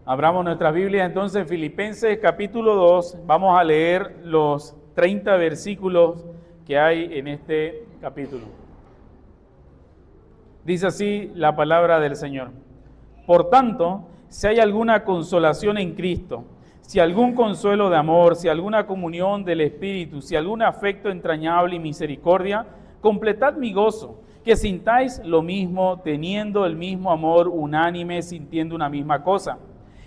Abramos nuestra Biblia entonces en Filipenses capítulo 2. Vamos a leer los 30 versículos que hay en este capítulo. Dice así la palabra del Señor. Por tanto, si hay alguna consolación en Cristo, si algún consuelo de amor, si alguna comunión del Espíritu, si algún afecto entrañable y misericordia, completad mi gozo, que sintáis lo mismo, teniendo el mismo amor unánime, sintiendo una misma cosa.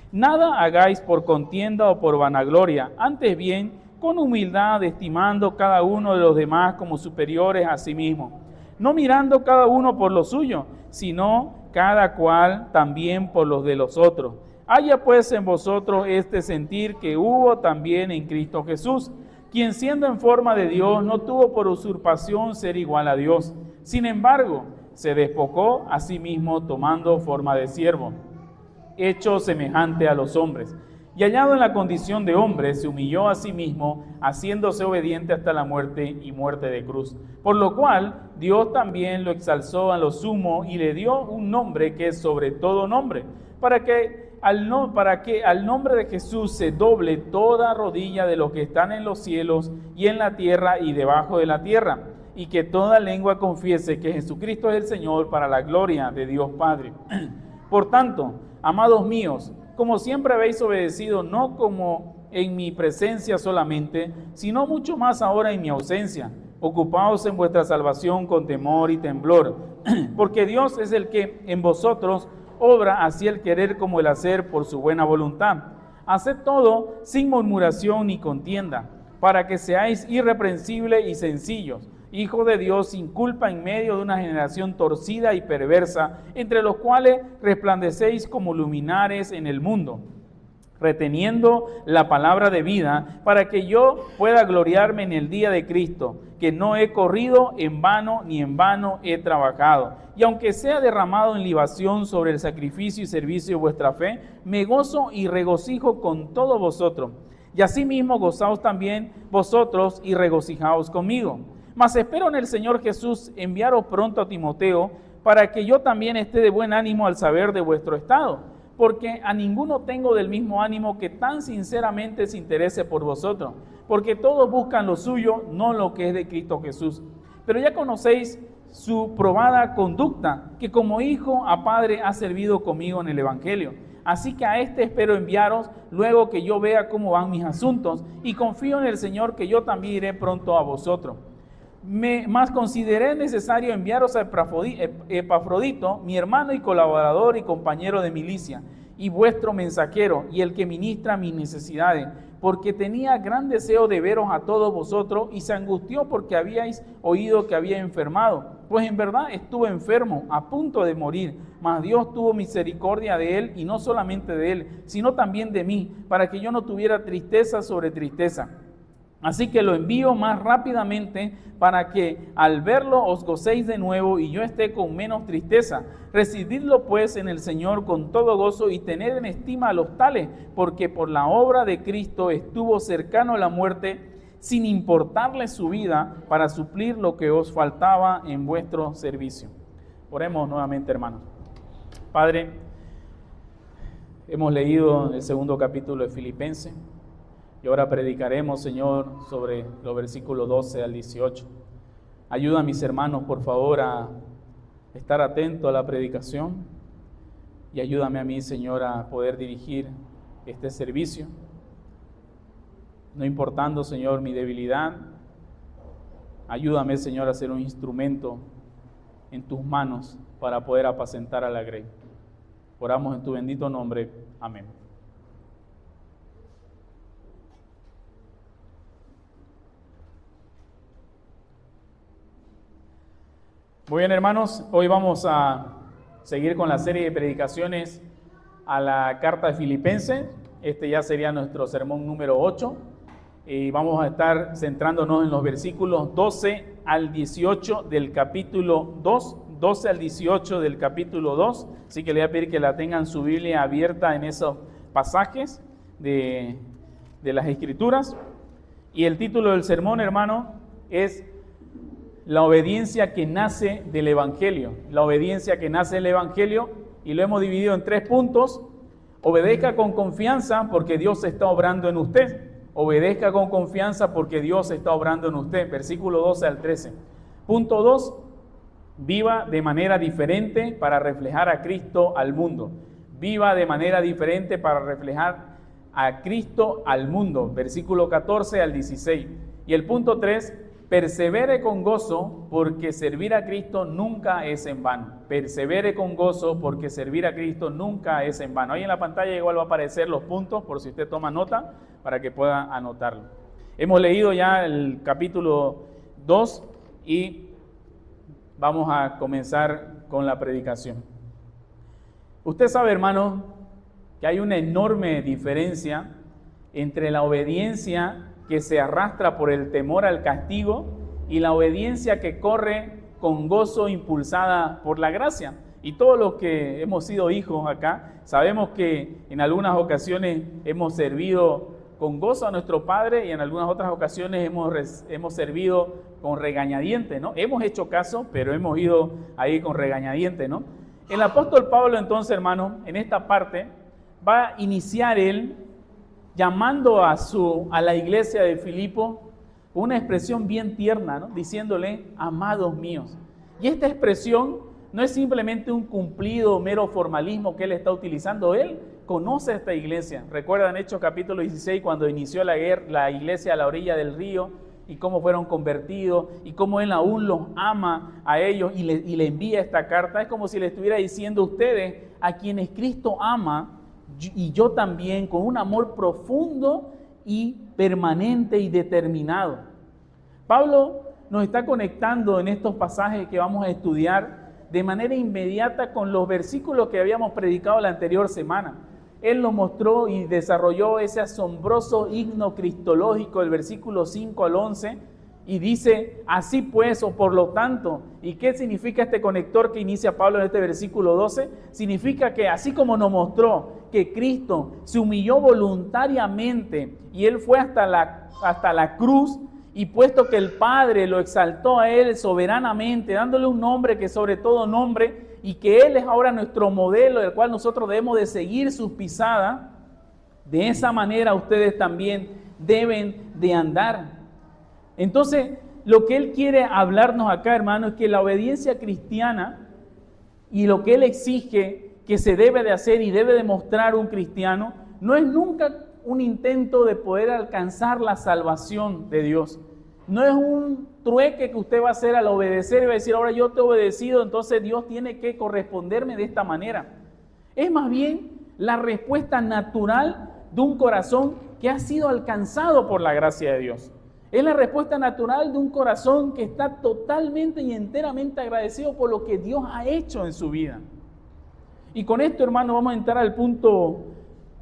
Nada hagáis por contienda o por vanagloria, antes bien, con humildad, estimando cada uno de los demás como superiores a sí mismo, no mirando cada uno por lo suyo, sino cada cual también por los de los otros. Haya pues en vosotros este sentir que hubo también en Cristo Jesús, quien siendo en forma de Dios no tuvo por usurpación ser igual a Dios. Sin embargo, se despojó a sí mismo tomando forma de siervo, hecho semejante a los hombres, y hallado en la condición de hombre, se humilló a sí mismo, haciéndose obediente hasta la muerte y muerte de cruz. Por lo cual, Dios también lo exalzó a lo sumo y le dio un nombre que es sobre todo nombre, para que al nombre de Jesús se doble toda rodilla de los que están en los cielos y en la tierra y debajo de la tierra, y que toda lengua confiese que Jesucristo es el Señor, para la gloria de Dios Padre. Por tanto, amados míos, como siempre habéis obedecido, no como en mi presencia solamente, sino mucho más ahora en mi ausencia, ocupaos en vuestra salvación con temor y temblor, porque Dios es el que en vosotros obra así el querer como el hacer por su buena voluntad. Haced todo sin murmuración ni contienda, para que seáis irreprensibles y sencillos, hijos de Dios sin culpa en medio de una generación torcida y perversa, entre los cuales resplandecéis como luminares en el mundo, reteniendo la palabra de vida, para que yo pueda gloriarme en el día de Cristo, que no he corrido en vano, ni en vano he trabajado. Y aunque sea derramado en libación sobre el sacrificio y servicio de vuestra fe, me gozo y regocijo con todos vosotros. Y asimismo gozaos también vosotros y regocijaos conmigo. Mas espero en el Señor Jesús enviaros pronto a Timoteo, para que yo también esté de buen ánimo al saber de vuestro estado, porque a ninguno tengo del mismo ánimo que tan sinceramente se interese por vosotros, porque todos buscan lo suyo, no lo que es de Cristo Jesús. Pero ya conocéis su probada conducta, que como hijo a padre ha servido conmigo en el Evangelio. Así que a este espero enviaros luego que yo vea cómo van mis asuntos, y confío en el Señor que yo también iré pronto a vosotros. Mas consideré necesario enviaros a Epafrodito, mi hermano y colaborador y compañero de milicia, y vuestro mensajero, y el que ministra mis necesidades, porque tenía gran deseo de veros a todos vosotros, y se angustió porque habíais oído que había enfermado. Pues en verdad estuve enfermo, a punto de morir, mas Dios tuvo misericordia de él, y no solamente de él, sino también de mí, para que yo no tuviera tristeza sobre tristeza. Así que lo envío más rápidamente, para que al verlo os gocéis de nuevo y yo esté con menos tristeza. Recibidlo pues en el Señor con todo gozo y tened en estima a los tales, porque por la obra de Cristo estuvo cercano a la muerte, sin importarle su vida, para suplir lo que os faltaba en vuestro servicio. Oremos nuevamente, hermanos. Padre, hemos leído el segundo capítulo de Filipenses. Y ahora predicaremos, Señor, sobre los versículos 12 al 18. Ayuda a mis hermanos, por favor, a estar atento a la predicación. Y ayúdame a mí, Señor, a poder dirigir este servicio. No importando, Señor, mi debilidad. Ayúdame, Señor, a ser un instrumento en tus manos para poder apacentar a la grey. Oramos en tu bendito nombre. Amén. Muy bien, hermanos, hoy vamos a seguir con la serie de predicaciones a la carta de Filipenses. Este ya sería nuestro sermón número 8 y vamos a estar centrándonos en los versículos 12 al 18 del capítulo 2, 12 al 18 del capítulo 2. Así que le voy a pedir que la tengan su Biblia abierta en esos pasajes de las Escrituras. Y el título del sermón, hermano, es la obediencia que nace del Evangelio. La obediencia que nace del Evangelio, y lo hemos dividido en 3 puntos: Obedezca con confianza porque Dios está obrando en usted. Obedezca con confianza porque Dios está obrando en usted. Versículo 12 al 13. Punto 2. Viva de manera diferente para reflejar a Cristo al mundo. Viva de manera diferente para reflejar a Cristo al mundo. Versículo 14 al 16. Y el punto 3. Persevere con gozo porque servir a Cristo nunca es en vano. Persevere con gozo porque servir a Cristo nunca es en vano. Ahí en la pantalla igual va a aparecer los puntos por si usted toma nota para que pueda anotarlo. Hemos leído ya el capítulo 2 y vamos a comenzar con la predicación. Usted sabe, hermano, que hay una enorme diferencia entre la obediencia que se arrastra por el temor al castigo y la obediencia que corre con gozo impulsada por la gracia. Y todos los que hemos sido hijos acá, sabemos que en algunas ocasiones hemos servido con gozo a nuestro Padre y en algunas otras ocasiones hemos servido con regañadientes, ¿no? Hemos hecho caso, pero hemos ido ahí con regañadientes, ¿no? El apóstol Pablo entonces, hermano, en esta parte va a iniciar él llamando a la iglesia de Filipo una expresión bien tierna, ¿no? Diciéndole, amados míos. Y esta expresión no es simplemente un cumplido, mero formalismo que él está utilizando. Él conoce a esta iglesia. Recuerdan Hechos capítulo 16 cuando inició la iglesia a la orilla del río y cómo fueron convertidos y cómo él aún los ama a ellos y le envía esta carta. Es como si le estuviera diciendo a ustedes, a quienes Cristo ama, y yo también, con un amor profundo y permanente y determinado. Pablo nos está conectando en estos pasajes que vamos a estudiar de manera inmediata con los versículos que habíamos predicado la anterior semana. Él nos mostró y desarrolló ese asombroso himno cristológico, el versículo 5 al 11, y dice, así pues, o por lo tanto. ¿Y qué significa este conector que inicia Pablo en este versículo 12? Significa que así como nos mostró que Cristo se humilló voluntariamente y Él fue hasta la cruz, y puesto que el Padre lo exaltó a Él soberanamente, dándole un nombre que sobre todo nombre, y que Él es ahora nuestro modelo, del cual nosotros debemos de seguir sus pisadas, de esa manera ustedes también deben de andar. Entonces, lo que Él quiere hablarnos acá, hermano, es que la obediencia cristiana y lo que Él exige que se debe de hacer y debe demostrar un cristiano, no es nunca un intento de poder alcanzar la salvación de Dios. No es un trueque que usted va a hacer al obedecer y va a decir, ahora yo te he obedecido, entonces Dios tiene que corresponderme de esta manera. Es más bien la respuesta natural de un corazón que ha sido alcanzado por la gracia de Dios. Es la respuesta natural de un corazón que está totalmente y enteramente agradecido por lo que Dios ha hecho en su vida. Y con esto, hermano, vamos a entrar al punto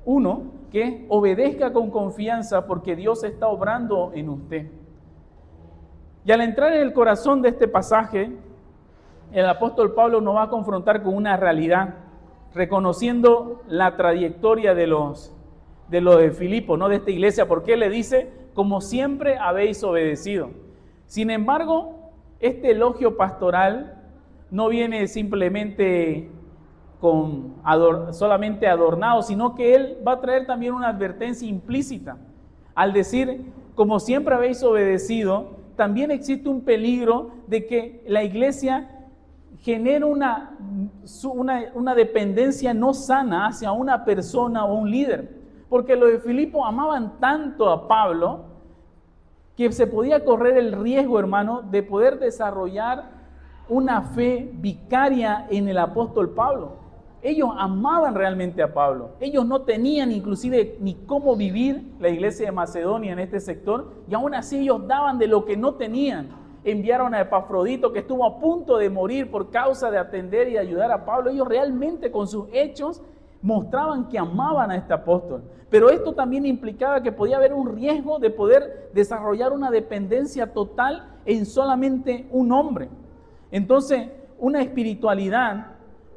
1, que es obedezca con confianza porque Dios está obrando en usted. Y al entrar en el corazón de este pasaje, el apóstol Pablo nos va a confrontar con una realidad, reconociendo la trayectoria de los de Filipo, ¿no? De esta iglesia, porque él le dice, como siempre habéis obedecido. Sin embargo, este elogio pastoral no viene simplemente solamente adornado, sino que él va a traer también una advertencia implícita. Al decir, como siempre habéis obedecido, también existe un peligro de que la iglesia genere una dependencia no sana hacia una persona o un líder. Porque los de Filipo amaban tanto a Pablo que se podía correr el riesgo, hermano, de poder desarrollar una fe vicaria en el apóstol Pablo. Ellos amaban realmente a Pablo. Ellos no tenían inclusive ni cómo vivir la iglesia de Macedonia en este sector, y aún así ellos daban de lo que no tenían. Enviaron a Epafrodito, que estuvo a punto de morir por causa de atender y ayudar a Pablo. Ellos realmente con sus hechos mostraban que amaban a este apóstol. Pero esto también implicaba que podía haber un riesgo de poder desarrollar una dependencia total en solamente un hombre. Entonces, una espiritualidad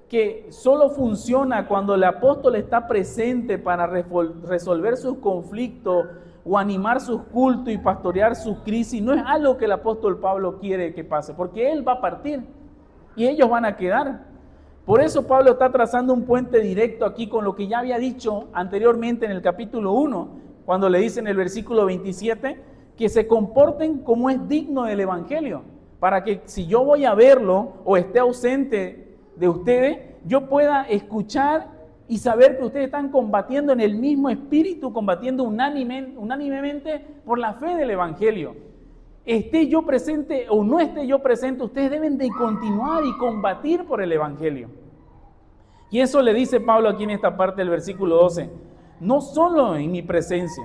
que solo funciona cuando el apóstol está presente para resolver sus conflictos o animar sus cultos y pastorear sus crisis, no es algo que el apóstol Pablo quiere que pase, porque él va a partir y ellos van a quedar. Por eso Pablo está trazando un puente directo aquí con lo que ya había dicho anteriormente en el capítulo 1, cuando le dice en el versículo 27 que se comporten como es digno del Evangelio, para que si yo voy a verlo o esté ausente de ustedes, yo pueda escuchar y saber que ustedes están combatiendo en el mismo espíritu, combatiendo unánimemente por la fe del Evangelio. Esté yo presente o no esté yo presente, ustedes deben de continuar y combatir por el Evangelio. Y eso le dice Pablo aquí en esta parte del versículo 12, no solo en mi presencia,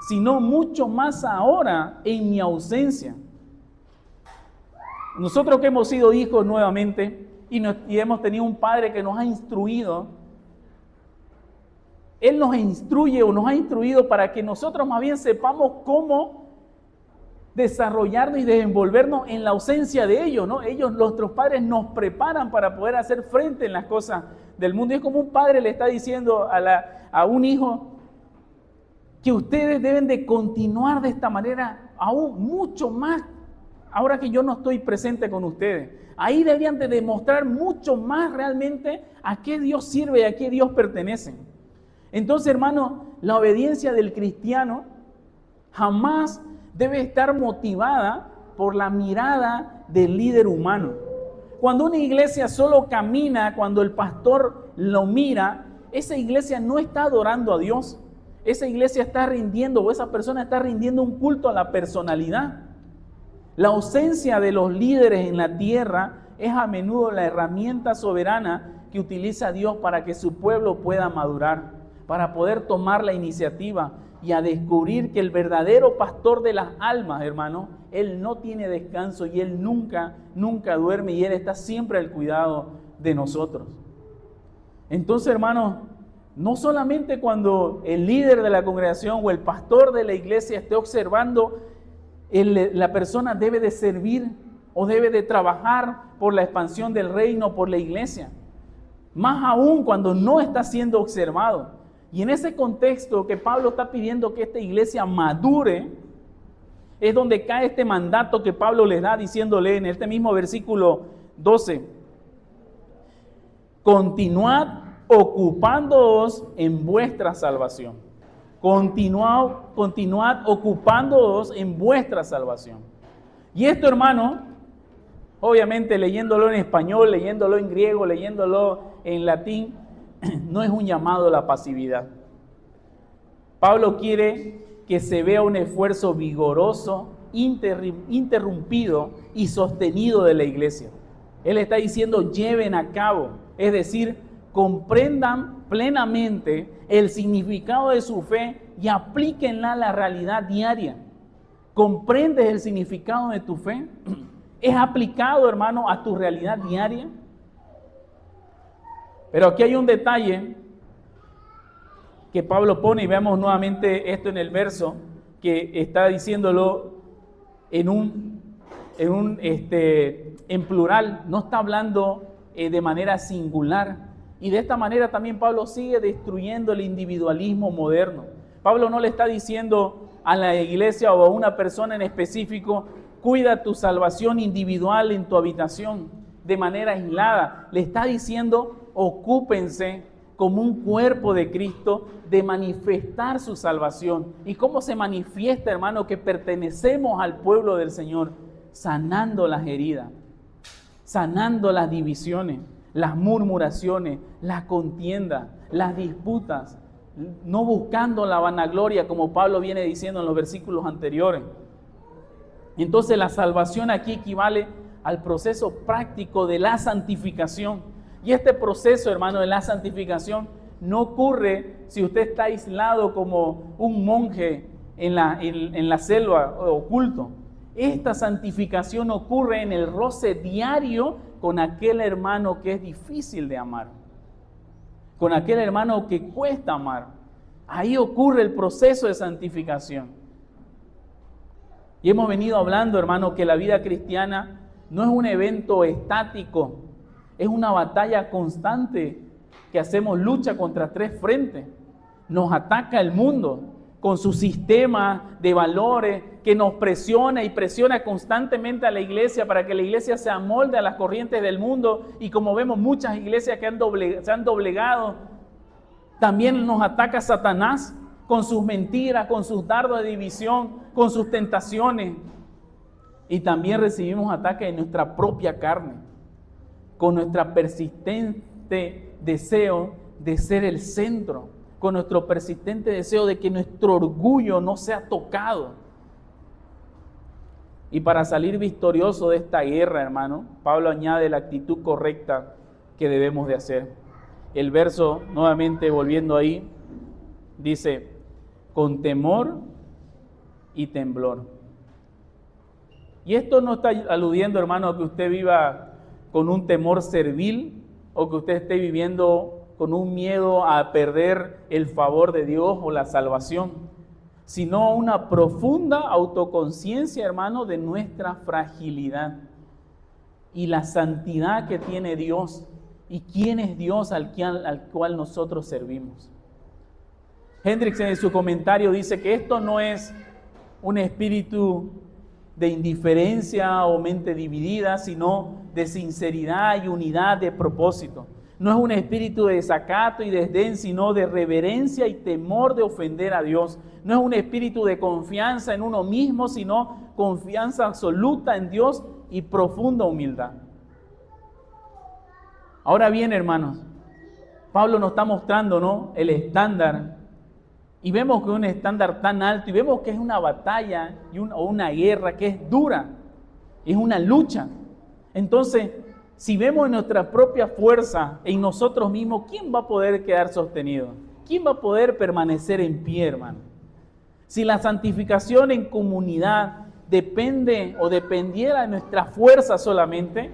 sino mucho más ahora en mi ausencia. Nosotros que hemos sido hijos nuevamente y hemos tenido un padre que nos ha instruido, Él nos instruye o nos ha instruido para que nosotros más bien sepamos cómo desarrollarnos y desenvolvernos en la ausencia de ellos, ¿no? Nuestros padres nos preparan para poder hacer frente en las cosas del mundo. Y es como un padre le está diciendo a un hijo que ustedes deben de continuar de esta manera aún mucho más ahora que yo no estoy presente con ustedes. Ahí deberían de demostrar mucho más realmente a qué Dios sirve y a qué Dios pertenece. Entonces, hermano, la obediencia del cristiano jamás debe estar motivada por la mirada del líder humano. Cuando una iglesia solo camina, cuando el pastor lo mira, esa iglesia no está adorando a Dios. Esa iglesia está rindiendo, o esa persona está rindiendo un culto a la personalidad. La ausencia de los líderes en la tierra es a menudo la herramienta soberana que utiliza Dios para que su pueblo pueda madurar, para poder tomar la iniciativa y a descubrir que el verdadero pastor de las almas, hermano, Él no tiene descanso y Él nunca duerme y Él está siempre al cuidado de nosotros. Entonces, hermano, no solamente cuando el líder de la congregación o el pastor de la iglesia esté observando, la persona debe de servir o debe de trabajar por la expansión del reino, por la iglesia. Más aún cuando no está siendo observado. Y en ese contexto que Pablo está pidiendo que esta iglesia madure, es donde cae este mandato que Pablo les da diciéndole en este mismo versículo 12. Continuad ocupándoos en vuestra salvación. Continuad ocupándoos en vuestra salvación. Y esto, hermano, obviamente leyéndolo en español, leyéndolo en griego, leyéndolo en latín, no es un llamado a la pasividad. Pablo quiere que se vea un esfuerzo vigoroso, interrumpido y sostenido de la iglesia. Él está diciendo lleven a cabo, es decir, comprendan plenamente el significado de su fe y aplíquenla a la realidad diaria. ¿Comprendes el significado de tu fe? ¿Es aplicado, hermano, a tu realidad diaria? Pero aquí hay un detalle que Pablo pone y vemos nuevamente esto en el verso que está diciéndolo en plural, no está hablando de manera singular. Y de esta manera también Pablo sigue destruyendo el individualismo moderno. Pablo no le está diciendo a la iglesia o a una persona en específico, cuida tu salvación individual en tu habitación de manera aislada. Le está diciendo, ocúpense como un cuerpo de Cristo de manifestar su salvación. ¿Y cómo se manifiesta, hermano, que pertenecemos al pueblo del Señor? Sanando las heridas, sanando las divisiones, las murmuraciones, las contiendas, las disputas, no buscando la vanagloria como Pablo viene diciendo en los versículos anteriores. Entonces la salvación aquí equivale al proceso práctico de la santificación. Y este proceso, hermano, de la santificación no ocurre si usted está aislado como un monje en la selva oculto. Esta santificación ocurre en el roce diario con aquel hermano que es difícil de amar, con aquel hermano que cuesta amar. Ahí ocurre el proceso de santificación. Y hemos venido hablando, hermano, que la vida cristiana no es un evento estático, es una batalla constante que hacemos lucha contra tres frentes. Nos ataca el mundo con su sistema de valores que nos presiona y presiona constantemente a la iglesia para que la iglesia se amolde a las corrientes del mundo. Y como vemos, muchas iglesias que se han doblegado. También nos ataca Satanás con sus mentiras, con sus dardos de división, con sus tentaciones. Y también recibimos ataques en nuestra propia carne, con nuestra persistente deseo de ser el centro, con nuestro persistente deseo de que nuestro orgullo no sea tocado. Y para salir victorioso de esta guerra, hermano, Pablo añade la actitud correcta que debemos de hacer. El verso, nuevamente volviendo ahí, dice, con temor y temblor. Y esto no está aludiendo, hermano, a que usted viva con un temor servil o que usted esté viviendo con un miedo a perder el favor de Dios o la salvación, sino una profunda autoconciencia, hermano, de nuestra fragilidad y la santidad que tiene Dios y quién es Dios al cual nosotros servimos. Hendricks en su comentario dice que esto no es un espíritu de indiferencia o mente dividida, sino de sinceridad y unidad de propósito. No es un espíritu de desacato y desdén, sino de reverencia y temor de ofender a Dios. No es un espíritu de confianza en uno mismo, sino confianza absoluta en Dios y profunda humildad. Ahora bien, hermanos, Pablo nos está mostrando, ¿no?, el estándar. Y vemos que es un estándar tan alto y vemos que es una batalla o una guerra que es dura, es una lucha. Entonces, si vemos en nuestra propia fuerza, en nosotros mismos, ¿quién va a poder quedar sostenido? ¿Quién va a poder permanecer en pie, hermano? Si la santificación en comunidad depende o dependiera de nuestra fuerza solamente,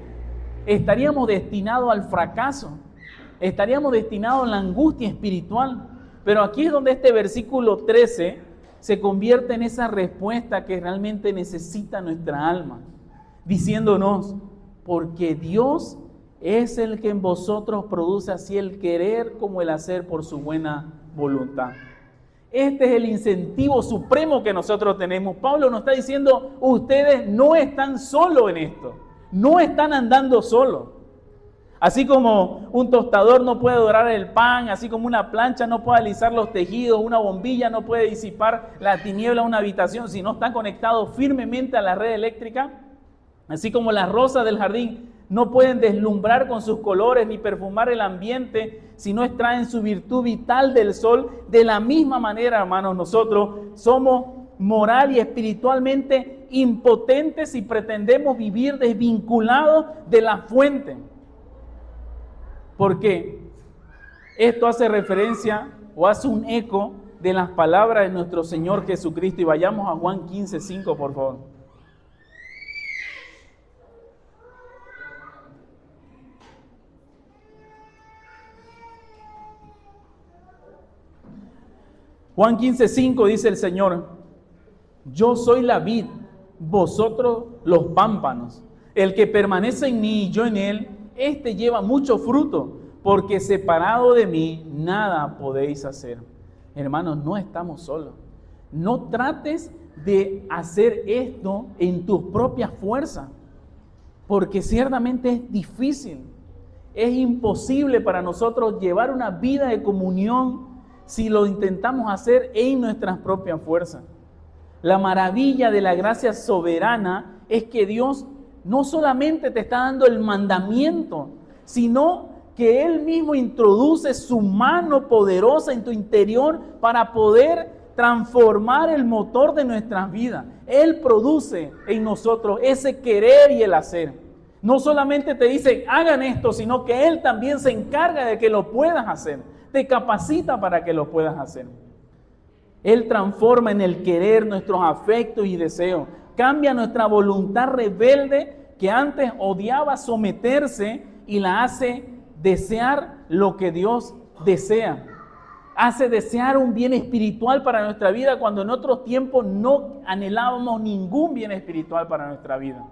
estaríamos destinados al fracaso, estaríamos destinados a la angustia espiritual. Pero aquí es donde este versículo 13 se convierte en esa respuesta que realmente necesita nuestra alma, diciéndonos, porque Dios es el que en vosotros produce así el querer como el hacer por su buena voluntad. Este es el incentivo supremo que nosotros tenemos. Pablo nos está diciendo, ustedes no están solos en esto, no están andando solos. Así como un tostador no puede dorar el pan, así como una plancha no puede alisar los tejidos, una bombilla no puede disipar la tiniebla de una habitación si no está conectado firmemente a la red eléctrica, así como las rosas del jardín no pueden deslumbrar con sus colores ni perfumar el ambiente si no extraen su virtud vital del sol, de la misma manera, hermanos, nosotros somos moral y espiritualmente impotentes si pretendemos vivir desvinculados de la fuente. Porque esto hace referencia o hace un eco de las palabras de nuestro Señor Jesucristo. Y vayamos a Juan 15:5, por favor. Juan 15:5 dice el Señor, yo soy la vid, vosotros los pámpanos. El que permanece en mí y yo en él, este lleva mucho fruto, porque separado de mí nada podéis hacer. Hermanos, no estamos solos. No trates de hacer esto en tus propias fuerzas, porque ciertamente es difícil. Es imposible para nosotros llevar una vida de comunión si lo intentamos hacer en nuestras propias fuerzas. La maravilla de la gracia soberana es que Dios no solamente te está dando el mandamiento, sino que Él mismo introduce su mano poderosa en tu interior para poder transformar el motor de nuestras vidas. Él produce en nosotros ese querer y el hacer. No solamente te dice, hagan esto, sino que Él también se encarga de que lo puedas hacer. Te capacita para que lo puedas hacer. Él transforma en el querer nuestros afectos y deseos. Cambia nuestra voluntad rebelde que antes odiaba someterse y la hace desear lo que Dios desea. Hace desear un bien espiritual para nuestra vida cuando en otros tiempos no anhelábamos ningún bien espiritual para nuestra vida.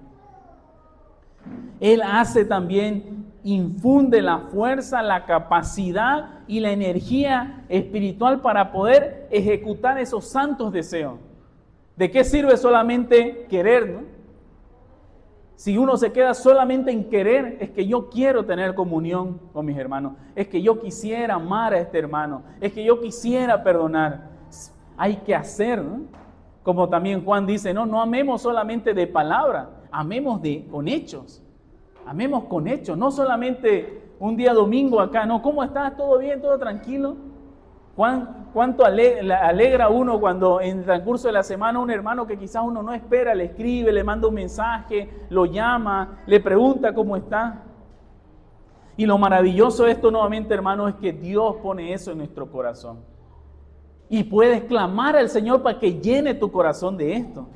Él hace también infunde la fuerza, la capacidad y la energía espiritual para poder ejecutar esos santos deseos. ¿De qué sirve solamente querer, no? Si uno se queda solamente en querer, es que yo quiero tener comunión con mis hermanos, es que yo quisiera amar a este hermano, es que yo quisiera perdonar. Hay que hacer, ¿no? Como también Juan dice, no amemos solamente de palabra, amemos con hechos. Amemos con hechos, no solamente un día domingo acá, no, ¿cómo estás? ¿Todo bien? ¿Todo tranquilo? ¿Cuánto alegra uno cuando en el transcurso de la semana un hermano que quizás uno no espera le escribe, le manda un mensaje, lo llama, le pregunta cómo está? Y lo maravilloso de esto nuevamente, hermano, es que Dios pone eso en nuestro corazón. Y puedes clamar al Señor para que llene tu corazón de esto.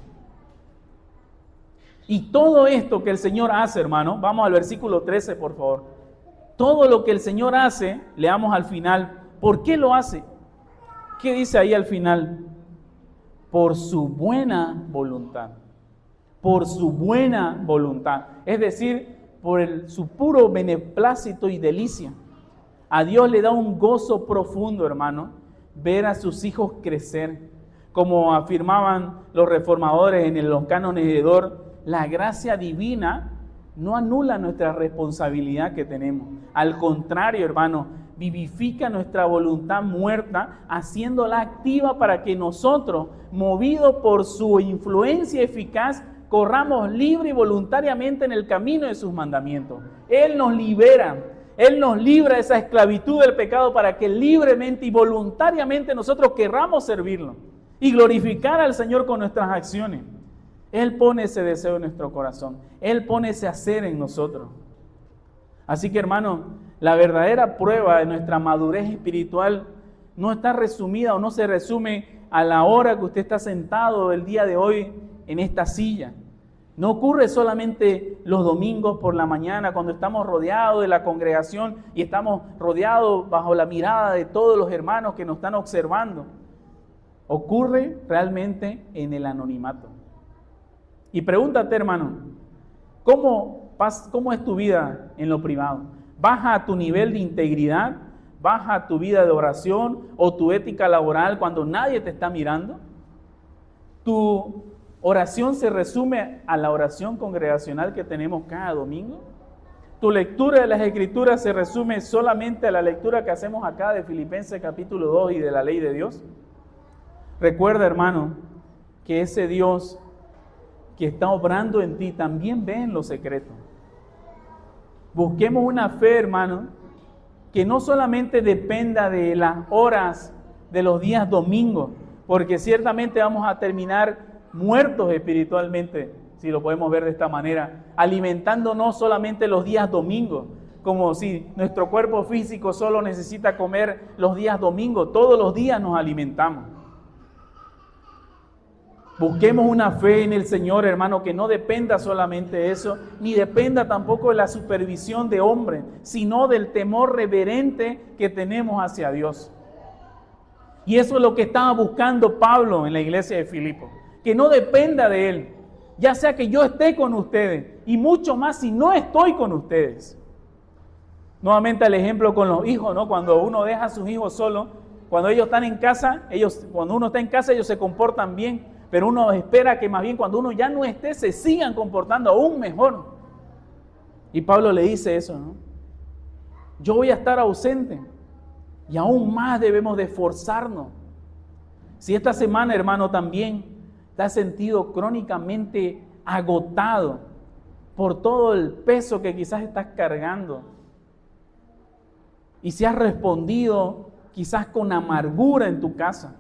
Y todo esto que el Señor hace, hermano, vamos al versículo 13, por favor. Todo lo que el Señor hace, leamos al final. ¿Por qué lo hace? ¿Qué dice ahí al final? Por su buena voluntad. Por su buena voluntad. Es decir, por su puro beneplácito y delicia. A Dios le da un gozo profundo, hermano, ver a sus hijos crecer. Como afirmaban los reformadores en los cánones de Dort, la gracia divina no anula nuestra responsabilidad que tenemos. Al contrario, hermano, vivifica nuestra voluntad muerta, haciéndola activa para que nosotros, movidos por su influencia eficaz, corramos libre y voluntariamente en el camino de sus mandamientos. Él nos libera, Él nos libra de esa esclavitud del pecado para que libremente y voluntariamente nosotros querramos servirlo y glorificar al Señor con nuestras acciones. Él pone ese deseo en nuestro corazón. Él pone ese hacer en nosotros. Así que, hermano, la verdadera prueba de nuestra madurez espiritual no está resumida o no se resume a la hora que usted está sentado el día de hoy en esta silla. No ocurre solamente los domingos por la mañana cuando estamos rodeados de la congregación y estamos rodeados bajo la mirada de todos los hermanos que nos están observando. Ocurre realmente en el anonimato. Y pregúntate, hermano, ¿cómo es tu vida en lo privado? ¿Baja tu nivel de integridad? ¿Baja tu vida de oración o tu ética laboral cuando nadie te está mirando? ¿Tu oración se resume a la oración congregacional que tenemos cada domingo? ¿Tu lectura de las Escrituras se resume solamente a la lectura que hacemos acá de Filipenses capítulo 2 y de la ley de Dios? Recuerda, hermano, que ese Dios que está obrando en ti también ve en lo secreto. Busquemos una fe, hermano, que no solamente dependa de las horas de los días domingos, porque ciertamente vamos a terminar muertos espiritualmente, si lo podemos ver de esta manera, alimentándonos solamente los días domingos, como si nuestro cuerpo físico solo necesita comer los días domingos, todos los días nos alimentamos. Busquemos una fe en el Señor, hermano, que no dependa solamente de eso, ni dependa tampoco de la supervisión de hombres, sino del temor reverente que tenemos hacia Dios. Y eso es lo que estaba buscando Pablo en la iglesia de Filipos, que no dependa de él, ya sea que yo esté con ustedes, y mucho más si no estoy con ustedes. Nuevamente el ejemplo con los hijos, ¿no? Cuando uno deja a sus hijos solos, cuando ellos están en casa, cuando uno está en casa, ellos se comportan bien, pero uno espera que más bien cuando uno ya no esté, se sigan comportando aún mejor. Y Pablo le dice eso, ¿no? Yo voy a estar ausente y aún más debemos de esforzarnos. Si esta semana, hermano, también te has sentido crónicamente agotado por todo el peso que quizás estás cargando, y si has respondido quizás con amargura en tu casa,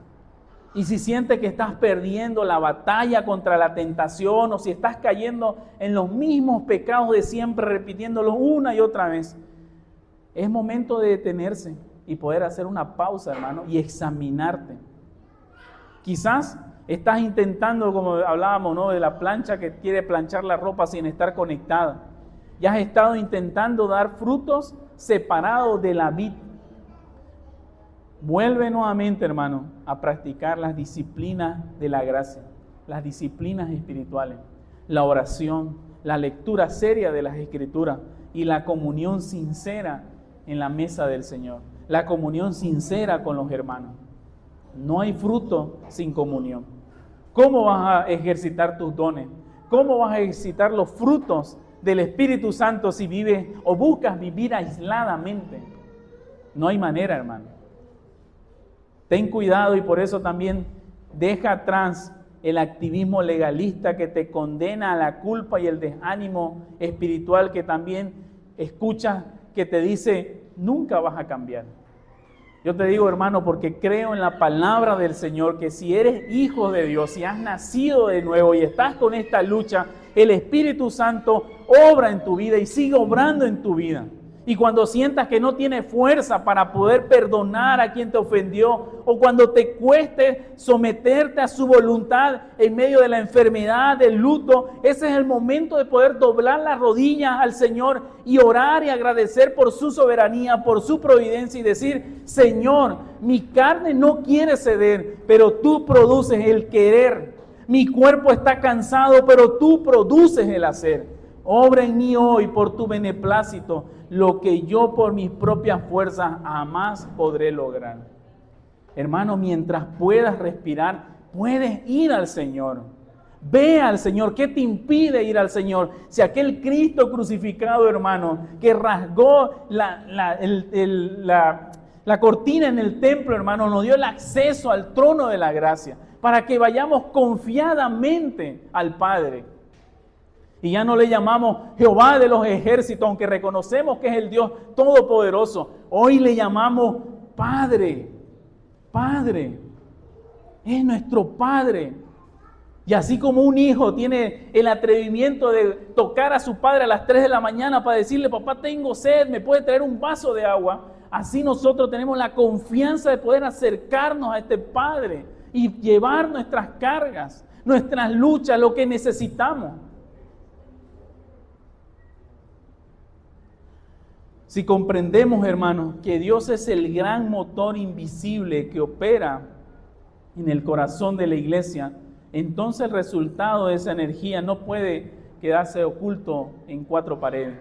y si sientes que estás perdiendo la batalla contra la tentación, o si estás cayendo en los mismos pecados de siempre, repitiéndolos una y otra vez, es momento de detenerse y poder hacer una pausa, hermano, y examinarte. Quizás estás intentando, como hablábamos, ¿no?, de la plancha que quiere planchar la ropa sin estar conectada. Ya has estado intentando dar frutos separados de la vid. Vuelve nuevamente, hermano, a practicar las disciplinas de la gracia, las disciplinas espirituales, la oración, la lectura seria de las Escrituras, y la comunión sincera en la mesa del Señor, la comunión sincera con los hermanos. No hay fruto sin comunión. ¿Cómo vas a ejercitar tus dones? ¿Cómo vas a ejercitar los frutos del Espíritu Santo si vives o buscas vivir aisladamente? No hay manera, hermano. Ten cuidado, y por eso también deja atrás el activismo legalista que te condena a la culpa y el desánimo espiritual que también escuchas, que te dice, nunca vas a cambiar. Yo te digo, hermano, porque creo en la palabra del Señor, que si eres hijo de Dios, si has nacido de nuevo y estás con esta lucha, el Espíritu Santo obra en tu vida y sigue obrando en tu vida. Y cuando sientas que no tienes fuerza para poder perdonar a quien te ofendió, o cuando te cueste someterte a su voluntad en medio de la enfermedad, del luto, ese es el momento de poder doblar las rodillas al Señor y orar y agradecer por su soberanía, por su providencia, y decir, Señor, mi carne no quiere ceder, pero tú produces el querer. Mi cuerpo está cansado, pero tú produces el hacer. Obra en mí hoy por tu beneplácito lo que yo por mis propias fuerzas jamás podré lograr. Hermano, mientras puedas respirar, puedes ir al Señor. Ve al Señor. ¿Qué te impide ir al Señor? Si aquel Cristo crucificado, hermano, que rasgó la cortina en el templo, hermano, nos dio el acceso al trono de la gracia para que vayamos confiadamente al Padre. Y ya no le llamamos Jehová de los ejércitos, aunque reconocemos que es el Dios todopoderoso. Hoy le llamamos Padre. Padre. Es nuestro Padre. Y así como un hijo tiene el atrevimiento de tocar a su padre a las 3 de la mañana para decirle, papá, tengo sed, ¿me puede traer un vaso de agua? Así nosotros tenemos la confianza de poder acercarnos a este Padre y llevar nuestras cargas, nuestras luchas, lo que necesitamos. Si comprendemos, hermanos, que Dios es el gran motor invisible que opera en el corazón de la iglesia, entonces el resultado de esa energía no puede quedarse oculto en 4 paredes.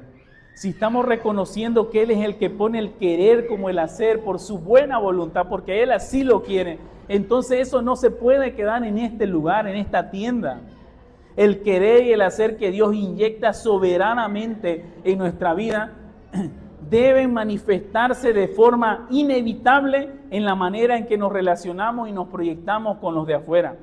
Si estamos reconociendo que Él es el que pone el querer como el hacer por su buena voluntad, porque Él así lo quiere, entonces eso no se puede quedar en este lugar, en esta tienda. El querer y el hacer que Dios inyecta soberanamente en nuestra vida deben manifestarse de forma inevitable en la manera en que nos relacionamos y nos proyectamos con los de afuera.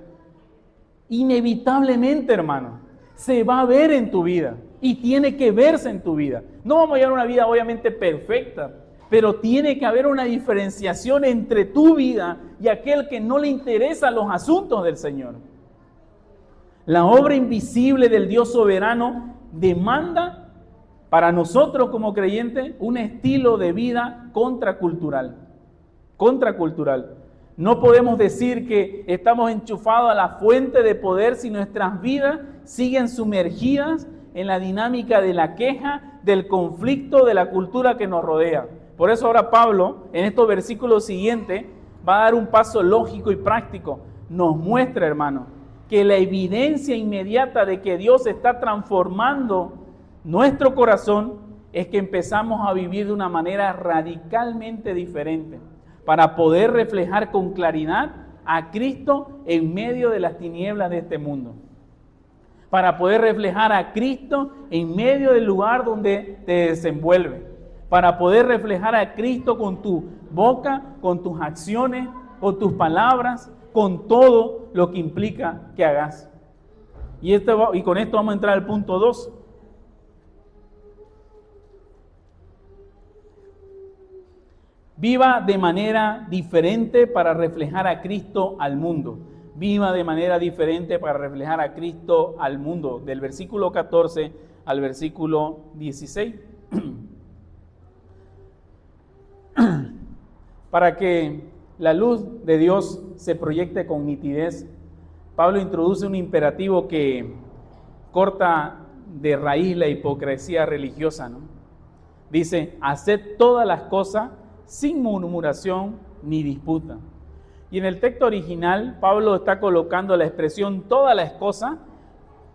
Inevitablemente, hermano, se va a ver en tu vida y tiene que verse en tu vida. No vamos a llevar una vida obviamente perfecta, pero tiene que haber una diferenciación entre tu vida y aquel que no le interesan los asuntos del Señor. La obra invisible del Dios soberano demanda para nosotros como creyentes un estilo de vida contracultural. Contracultural. No podemos decir que estamos enchufados a la fuente de poder si nuestras vidas siguen sumergidas en la dinámica de la queja, del conflicto, de la cultura que nos rodea. Por eso ahora Pablo, en estos versículos siguientes, va a dar un paso lógico y práctico. Nos muestra, hermano, que la evidencia inmediata de que Dios está transformando nuestro corazón es que empezamos a vivir de una manera radicalmente diferente para poder reflejar con claridad a Cristo en medio de las tinieblas de este mundo. Para poder reflejar a Cristo en medio del lugar donde te desenvuelves. Para poder reflejar a Cristo con tu boca, con tus acciones, con tus palabras, con todo lo que implica que hagas. Y con esto vamos a entrar al punto 2. Viva de manera diferente para reflejar a Cristo al mundo. Viva de manera diferente para reflejar a Cristo al mundo. Del versículo 14 al versículo 16. Para que la luz de Dios se proyecte con nitidez, Pablo introduce un imperativo que corta de raíz la hipocresía religiosa, ¿no? Dice, haced todas las cosas sin murmuración ni disputa. Y en el texto original, Pablo está colocando la expresión todas las cosas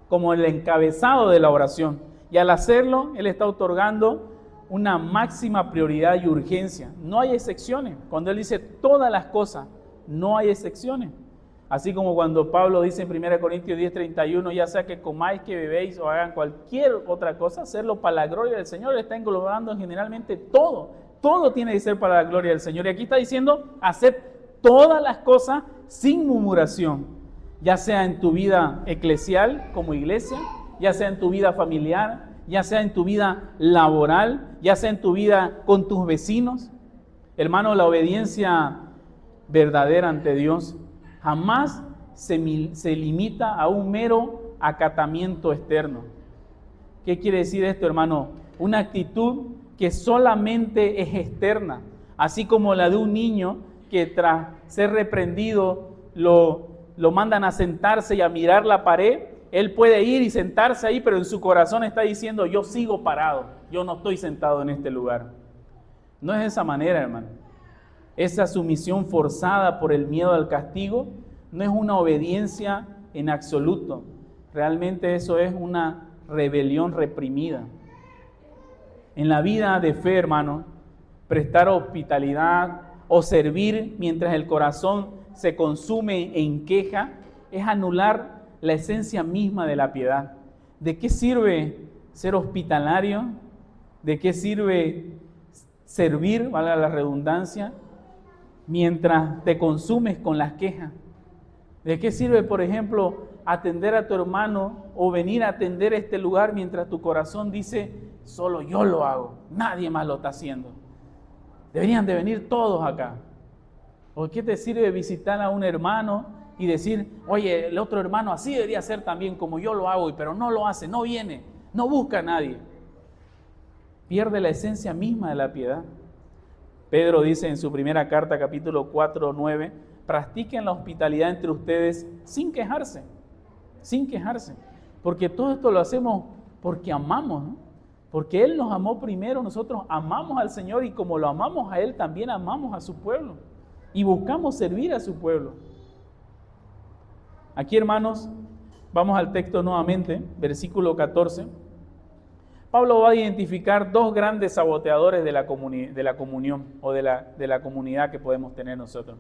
como el encabezado de la oración. Y al hacerlo, Él está otorgando una máxima prioridad y urgencia. No hay excepciones. Cuando Él dice todas las cosas, no hay excepciones. Así como cuando Pablo dice en 1 Corintios 10:31, ya sea que comáis, que bebéis o hagan cualquier otra cosa, hacerlo para la gloria del Señor. Él está englobando generalmente todo. Todo tiene que ser para la gloria del Señor. Y aquí está diciendo, hacer todas las cosas sin murmuración, ya sea en tu vida eclesial como iglesia, ya sea en tu vida familiar, ya sea en tu vida laboral, ya sea en tu vida con tus vecinos. Hermano, la obediencia verdadera ante Dios jamás se limita a un mero acatamiento externo. ¿Qué quiere decir esto, hermano? Una actitud que solamente es externa, así como la de un niño que tras ser reprendido lo mandan a sentarse y a mirar la pared. Él puede ir y sentarse ahí, pero en su corazón está diciendo, yo sigo parado, yo no estoy sentado en este lugar. No es de esa manera, hermano. Esa sumisión forzada por el miedo al castigo no es una obediencia en absoluto. Realmente eso es una rebelión reprimida. En la vida de fe, hermano, prestar hospitalidad o servir mientras el corazón se consume en queja es anular la esencia misma de la piedad. ¿De qué sirve ser hospitalario? ¿De qué sirve servir, valga la redundancia, mientras te consumes con las quejas? ¿De qué sirve, por ejemplo, atender a tu hermano o venir a atender este lugar mientras tu corazón dice, solo yo lo hago, nadie más lo está haciendo? Deberían de venir todos acá. ¿O qué te sirve visitar a un hermano y decir, oye, el otro hermano así debería ser también como yo lo hago, pero no lo hace, no viene, no busca a nadie? Pierde la esencia misma de la piedad. Pedro dice en su primera carta, capítulo 4:9, practiquen la hospitalidad entre ustedes sin quejarse, porque todo esto lo hacemos porque amamos, ¿no? Porque Él nos amó primero, nosotros amamos al Señor y como lo amamos a Él, también amamos a su pueblo y buscamos servir a su pueblo. Aquí, hermanos, vamos al texto nuevamente, versículo 14. Pablo va a identificar dos grandes saboteadores de la comunión o de la comunidad que podemos tener nosotros.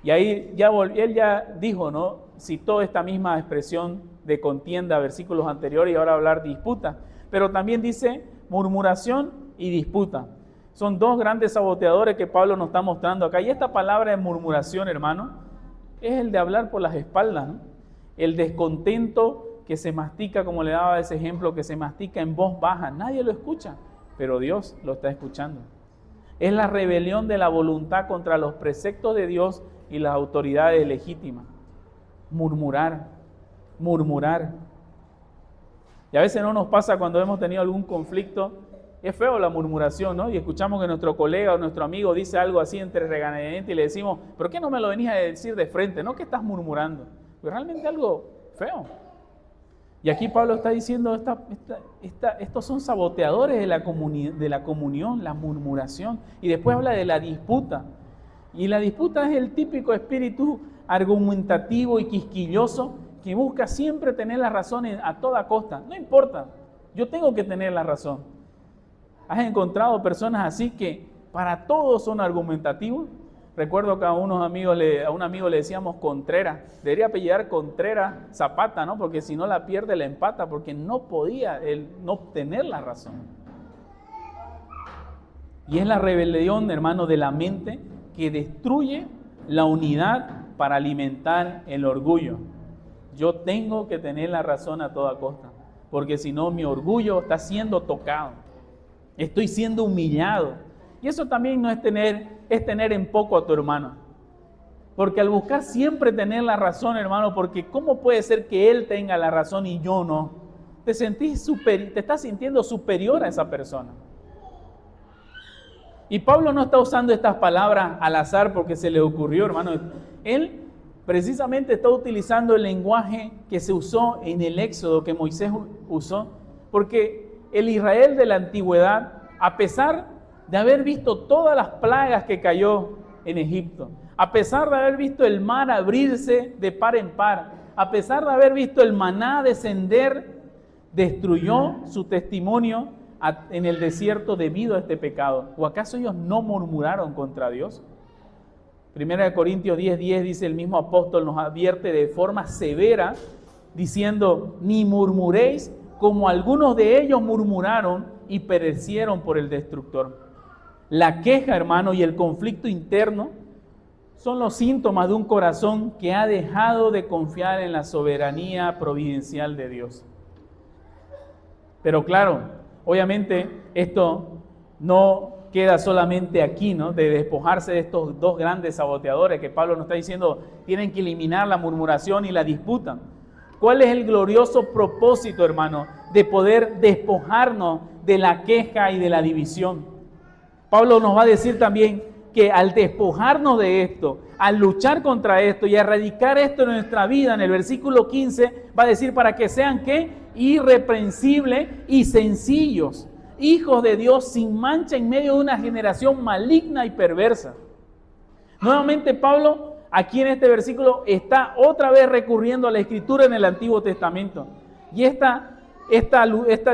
Y ahí él ya dijo, ¿no? Citó esta misma expresión de contienda, versículos anteriores, y ahora hablar disputa. Pero también dice murmuración y disputa. Son dos grandes saboteadores que Pablo nos está mostrando acá. Y esta palabra de murmuración, hermano, es el de hablar por las espaldas, ¿no? El descontento que se mastica, como le daba ese ejemplo, que se mastica en voz baja. Nadie lo escucha, pero Dios lo está escuchando. Es la rebelión de la voluntad contra los preceptos de Dios y las autoridades legítimas. Murmurar. Y a veces no nos pasa cuando hemos tenido algún conflicto. Es feo la murmuración, ¿no? Y escuchamos que nuestro colega o nuestro amigo dice algo así entre regañadientes y le decimos, ¿pero qué no me lo venías a decir de frente? ¿No? ¿Qué estás murmurando? Pues realmente algo feo. Y aquí Pablo está diciendo, estos son saboteadores de la comunión, la murmuración. Y después habla de la disputa. Y la disputa es el típico espíritu argumentativo y quisquilloso que busca siempre tener la razón a toda costa. No importa, yo tengo que tener la razón. ¿Has encontrado personas así que para todos son argumentativos? Recuerdo que a un amigo le decíamos Contreras. Debería apellidar Contreras Zapata, ¿no? Porque si no la pierde, la empata, porque no podía él no tener la razón. Y es la rebelión, hermano, de la mente que destruye la unidad para alimentar el orgullo. Yo tengo que tener la razón a toda costa, porque si no, mi orgullo está siendo tocado. Estoy siendo humillado. Y eso también no es tener en poco a tu hermano. Porque al buscar siempre tener la razón, hermano, porque ¿cómo puede ser que él tenga la razón y yo no? Te estás sintiendo superior a esa persona. Y Pablo no está usando estas palabras al azar porque se le ocurrió, hermano. Él precisamente está utilizando el lenguaje que se usó en el Éxodo, que Moisés usó, porque el Israel de la antigüedad, a pesar de haber visto todas las plagas que cayó en Egipto, a pesar de haber visto el mar abrirse de par en par, a pesar de haber visto el maná descender destruyó su testimonio en el desierto debido a este pecado? ¿O acaso ellos no murmuraron contra Dios? 1 Corintios 10:10 dice, el mismo apóstol nos advierte de forma severa, diciendo, ni murmuréis como algunos de ellos murmuraron y perecieron por el destructor. La queja, hermano, y el conflicto interno son los síntomas de un corazón que ha dejado de confiar en la soberanía providencial de Dios. Pero claro, obviamente esto no queda solamente aquí, ¿no? De despojarse de estos dos grandes saboteadores que Pablo nos está diciendo, tienen que eliminar la murmuración y la disputa. ¿Cuál es el glorioso propósito, hermano, de poder despojarnos de la queja y de la división? Pablo nos va a decir también que al despojarnos de esto, al luchar contra esto y a erradicar esto en nuestra vida, en el versículo 15, va a decir para que sean, ¿qué? Irreprensibles y sencillos, hijos de Dios sin mancha en medio de una generación maligna y perversa. Nuevamente Pablo, aquí en este versículo, está otra vez recurriendo a la escritura en el Antiguo Testamento. Y esta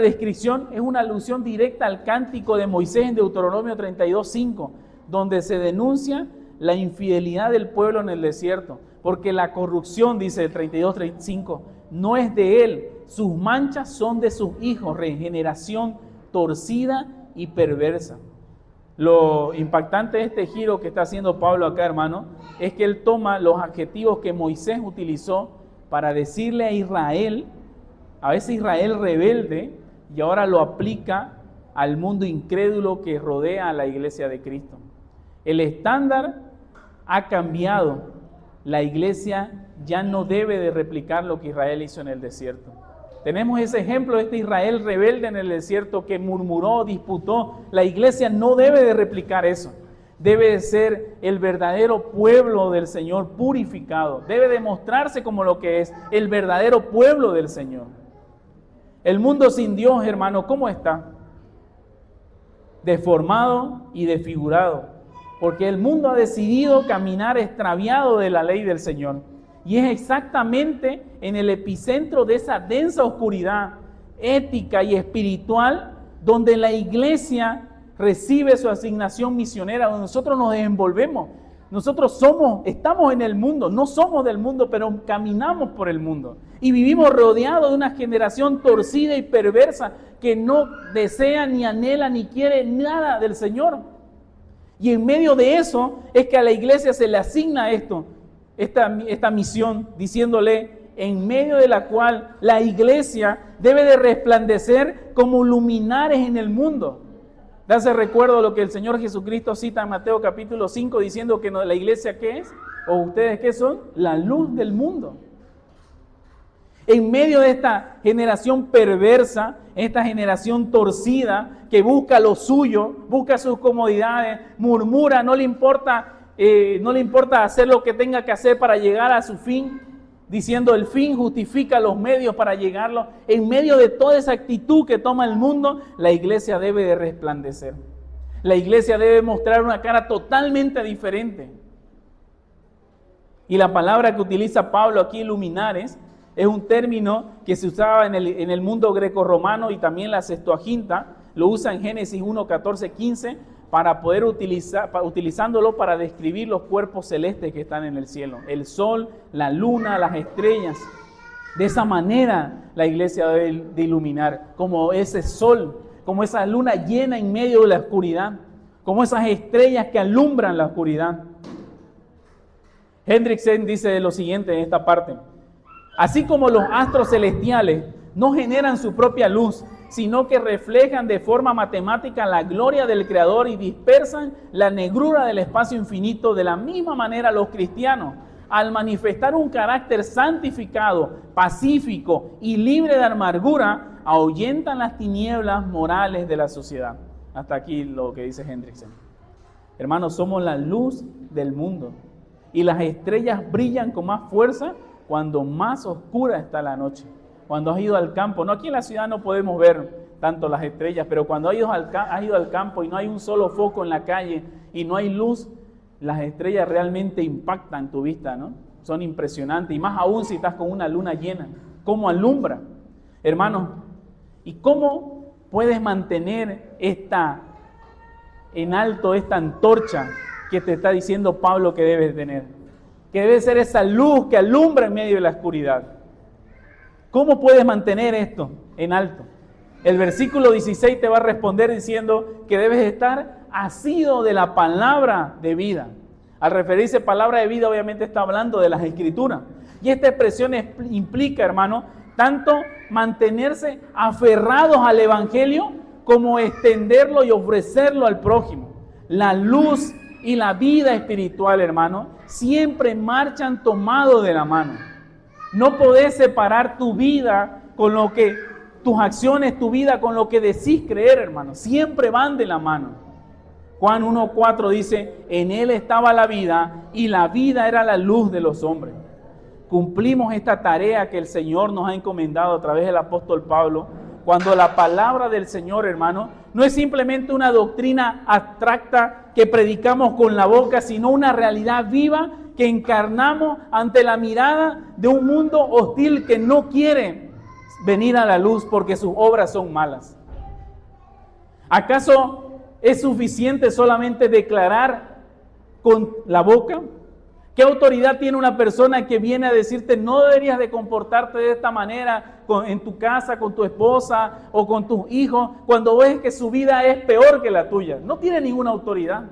descripción es una alusión directa al cántico de Moisés en Deuteronomio 32:5, donde se denuncia la infidelidad del pueblo en el desierto, porque la corrupción, dice el 32:5, no es de él, sus manchas son de sus hijos, regeneración torcida y perversa. Lo impactante de este giro que está haciendo Pablo acá, hermano, es que él toma los adjetivos que Moisés utilizó para decirle a Israel, a ese Israel rebelde, y ahora lo aplica al mundo incrédulo que rodea a la iglesia de Cristo. El estándar ha cambiado. La iglesia ya no debe de replicar lo que Israel hizo en el desierto. Tenemos ese ejemplo de este Israel rebelde en el desierto que murmuró, disputó. La iglesia no debe de replicar eso. Debe de ser el verdadero pueblo del Señor purificado. Debe de mostrarse como lo que es el verdadero pueblo del Señor. El mundo sin Dios, hermano, ¿cómo está? Deformado y desfigurado. Porque el mundo ha decidido caminar extraviado de la ley del Señor. Y es exactamente en el epicentro de esa densa oscuridad ética y espiritual donde la iglesia recibe su asignación misionera, donde nosotros nos desenvolvemos. Nosotros estamos en el mundo, no somos del mundo, pero caminamos por el mundo. Y vivimos rodeados de una generación torcida y perversa que no desea, ni anhela, ni quiere nada del Señor. Y en medio de eso es que a la iglesia se le asigna esta misión, diciéndole, en medio de la cual la iglesia debe de resplandecer como luminares en el mundo. Hace recuerdo a lo que el Señor Jesucristo cita en Mateo capítulo 5, diciendo que la iglesia, ¿qué es? ¿O ustedes qué son? La luz del mundo. En medio de esta generación perversa, esta generación torcida, que busca lo suyo, busca sus comodidades, murmura, no le importa hacer lo que tenga que hacer para llegar a su fin, diciendo el fin justifica los medios para llegarlo. En medio de toda esa actitud que toma el mundo, la iglesia debe de resplandecer. La iglesia debe mostrar una cara totalmente diferente. Y la palabra que utiliza Pablo aquí, luminares, es un término que se usaba en el mundo grecorromano y también la Septuaginta. Lo usa en Génesis 1, 14, 15 para poder utilizándolo para describir los cuerpos celestes que están en el cielo. El sol, la luna, las estrellas. De esa manera la iglesia debe de iluminar, como ese sol, como esa luna llena en medio de la oscuridad, como esas estrellas que alumbran la oscuridad. Hendriksen dice lo siguiente en esta parte: así como los astros celestiales no generan su propia luz, sino que reflejan de forma matemática la gloria del Creador y dispersan la negrura del espacio infinito, de la misma manera los cristianos, al manifestar un carácter santificado, pacífico y libre de amargura, ahuyentan las tinieblas morales de la sociedad. Hasta aquí lo que dice Hendriksen. Hermanos, somos la luz del mundo y las estrellas brillan con más fuerza cuando más oscura está la noche. Cuando has ido al campo, no, aquí en la ciudad no podemos ver tanto las estrellas, pero cuando has ido al campo y no hay un solo foco en la calle y no hay luz, las estrellas realmente impactan tu vista, ¿no? Son impresionantes, y más aún si estás con una luna llena, cómo alumbra. Hermanos, ¿Y cómo puedes mantener en alto esta antorcha que te está diciendo Pablo que debes tener? Que debe ser esa luz que alumbra en medio de la oscuridad. ¿Cómo puedes mantener esto en alto? El versículo 16 te va a responder diciendo que debes estar asido de la palabra de vida. Al referirse a palabra de vida, obviamente está hablando de las Escrituras. Y esta expresión implica, hermano, tanto mantenerse aferrados al Evangelio como extenderlo y ofrecerlo al prójimo. La luz y la vida espiritual, hermano, siempre marchan tomados de la mano. No podés separar tu vida con lo que, tus acciones, tu vida con lo que decís creer, hermano. Siempre van de la mano. Juan 1:4 dice, en él estaba la vida y la vida era la luz de los hombres. Cumplimos esta tarea que el Señor nos ha encomendado a través del apóstol Pablo, cuando la palabra del Señor, hermano, no es simplemente una doctrina abstracta que predicamos con la boca, sino una realidad viva que encarnamos ante la mirada de un mundo hostil que no quiere venir a la luz porque sus obras son malas. ¿Acaso es suficiente solamente declarar con la boca? ¿Qué autoridad tiene una persona que viene a decirte no deberías de comportarte de esta manera en tu casa, con tu esposa o con tus hijos, cuando ves que su vida es peor que la tuya? No tiene ninguna autoridad.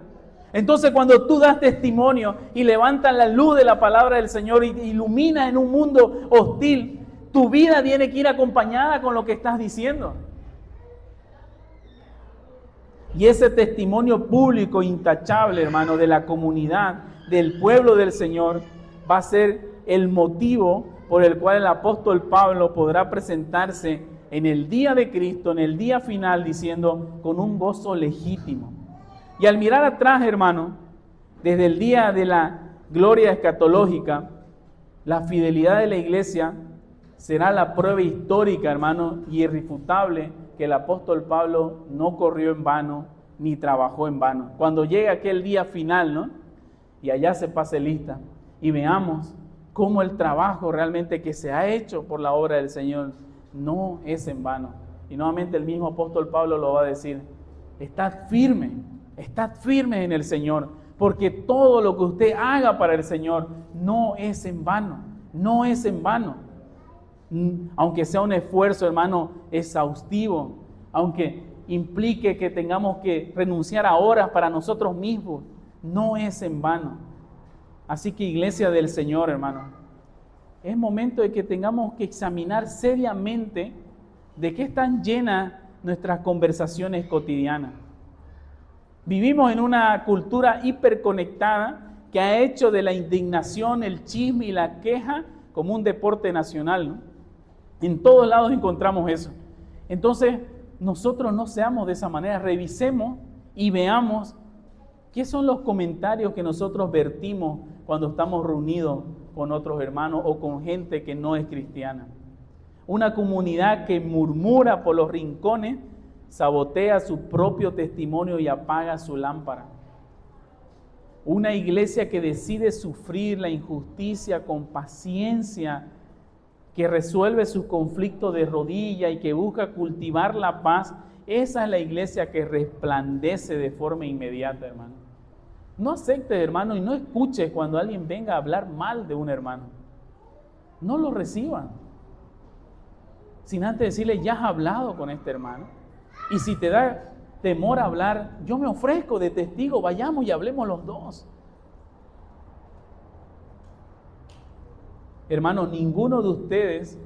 Entonces, cuando tú das testimonio y levantas la luz de la palabra del Señor y iluminas en un mundo hostil, tu vida tiene que ir acompañada con lo que estás diciendo. Y ese testimonio público intachable, hermano, de la comunidad, del pueblo del Señor, va a ser el motivo por el cual el apóstol Pablo podrá presentarse en el día de Cristo, en el día final, diciendo con un gozo legítimo. Y al mirar atrás, hermano, desde el día de la gloria escatológica, la fidelidad de la iglesia será la prueba histórica, hermano, y irrefutable que el apóstol Pablo no corrió en vano ni trabajó en vano. Cuando llegue aquel día final, ¿no? Y allá se pase lista y veamos cómo el trabajo realmente que se ha hecho por la obra del Señor no es en vano. Y nuevamente el mismo apóstol Pablo lo va a decir: estad firmes en el Señor, porque todo lo que usted haga para el Señor no es en vano, no es en vano. Aunque sea un esfuerzo, hermano, exhaustivo, aunque implique que tengamos que renunciar a horas para nosotros mismos, no es en vano. Así que, iglesia del Señor, hermano, es momento de que tengamos que examinar seriamente de qué están llenas nuestras conversaciones cotidianas. Vivimos en una cultura hiperconectada que ha hecho de la indignación, el chisme y la queja como un deporte nacional, ¿no? En todos lados encontramos eso. Entonces, nosotros no seamos de esa manera. Revisemos y veamos qué son los comentarios que nosotros vertimos cuando estamos reunidos con otros hermanos o con gente que no es cristiana. Una comunidad que murmura por los rincones, sabotea su propio testimonio y apaga su lámpara. Una iglesia que decide sufrir la injusticia con paciencia, que resuelve sus conflictos de rodillas y que busca cultivar la paz. Esa es la iglesia que resplandece de forma inmediata, hermano. No aceptes, hermano, y no escuches cuando alguien venga a hablar mal de un hermano. No lo reciban, sin antes decirle: ya has hablado con este hermano. Y si te da temor hablar, yo me ofrezco de testigo, vayamos y hablemos los dos. Hermano, ninguno de ustedes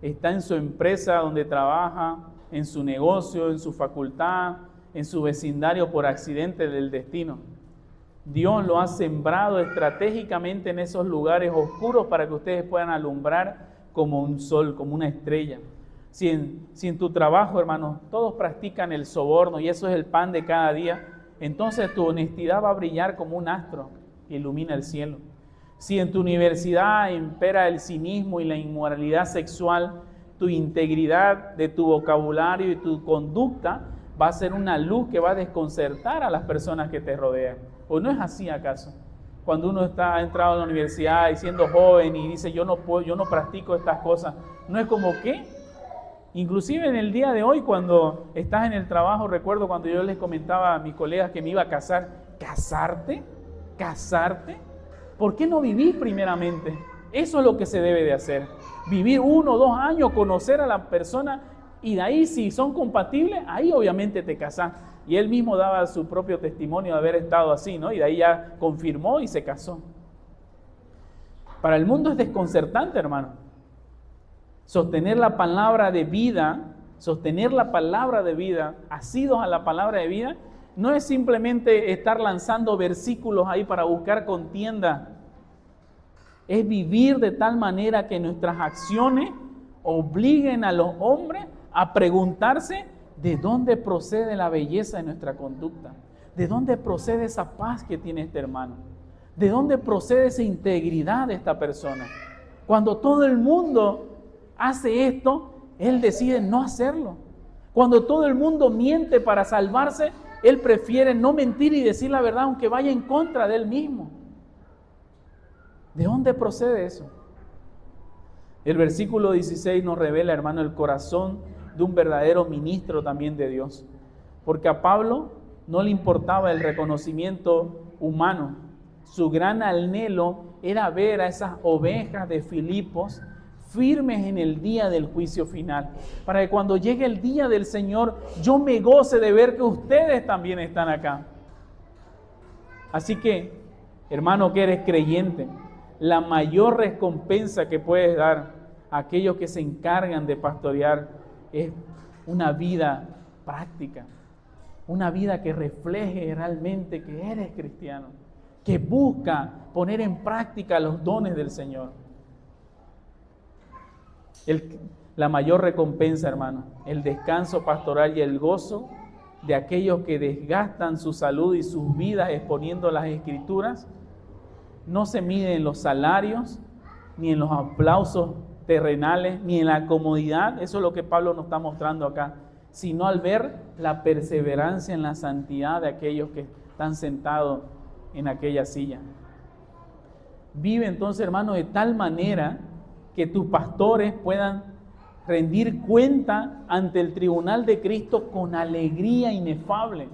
está en su empresa donde trabaja, en su negocio, en su facultad, en su vecindario por accidente del destino. Dios lo ha sembrado estratégicamente en esos lugares oscuros para que ustedes puedan alumbrar como un sol, como una estrella. Si en tu trabajo, hermano, todos practican el soborno y eso es el pan de cada día, entonces tu honestidad va a brillar como un astro que ilumina el cielo. Si en tu universidad impera el cinismo y la inmoralidad sexual, tu integridad de tu vocabulario y tu conducta va a ser una luz que va a desconcertar a las personas que te rodean. ¿O no es así acaso? Cuando uno ha entrado a la universidad y siendo joven y dice: yo no practico estas cosas, ¿no es como qué? Inclusive en el día de hoy, cuando estás en el trabajo, recuerdo cuando yo les comentaba a mis colegas que me iba a casar. ¿Casarte? ¿Casarte? ¿Por qué no vivir primeramente? Eso es lo que se debe de hacer. Vivir 1 o 2 años, conocer a la persona y de ahí si son compatibles, ahí obviamente te casás. Y él mismo daba su propio testimonio de haber estado así, ¿no? Y de ahí ya confirmó y se casó. Para el mundo es desconcertante, hermano. Sostener la palabra de vida, asidos a la palabra de vida, no es simplemente estar lanzando versículos ahí para buscar contienda. Es vivir de tal manera que nuestras acciones obliguen a los hombres a preguntarse de dónde procede la belleza de nuestra conducta, de dónde procede esa paz que tiene este hermano, de dónde procede esa integridad de esta persona. Cuando todo el mundo hace esto, él decide no hacerlo. Cuando todo el mundo miente para salvarse, él prefiere no mentir y decir la verdad aunque vaya en contra de él mismo. ¿De dónde procede eso? El versículo 16 nos revela, hermano, el corazón de un verdadero ministro también de Dios. Porque a Pablo no le importaba el reconocimiento humano. Su gran anhelo era ver a esas ovejas de Filipos firmes en el día del juicio final, para que cuando llegue el día del Señor, yo me goce de ver que ustedes también están acá. Así que, hermano que eres creyente, la mayor recompensa que puedes dar a aquellos que se encargan de pastorear es una vida práctica, una vida que refleje realmente que eres cristiano, que busca poner en práctica los dones del Señor. La mayor recompensa, hermano, el descanso pastoral y el gozo de aquellos que desgastan su salud y sus vidas exponiendo las Escrituras, no se mide en los salarios, ni en los aplausos terrenales, ni en la comodidad. Eso es lo que Pablo nos está mostrando acá, sino al ver la perseverancia en la santidad de aquellos que están sentados en aquella silla. Vive entonces, hermano, de tal manera que tus pastores puedan rendir cuenta ante el tribunal de Cristo con alegría inefable.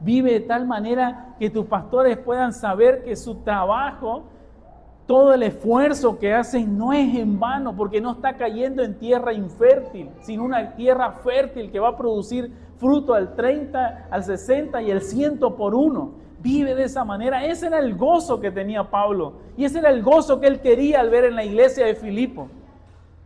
Vive de tal manera que tus pastores puedan saber que su trabajo, todo el esfuerzo que hacen no es en vano, porque no está cayendo en tierra infértil, sino una tierra fértil que va a producir fruto al 30, al 60 y al 100 por uno. Vive de esa manera. Ese era el gozo que tenía Pablo y ese era el gozo que él quería al ver en la iglesia de Filipo.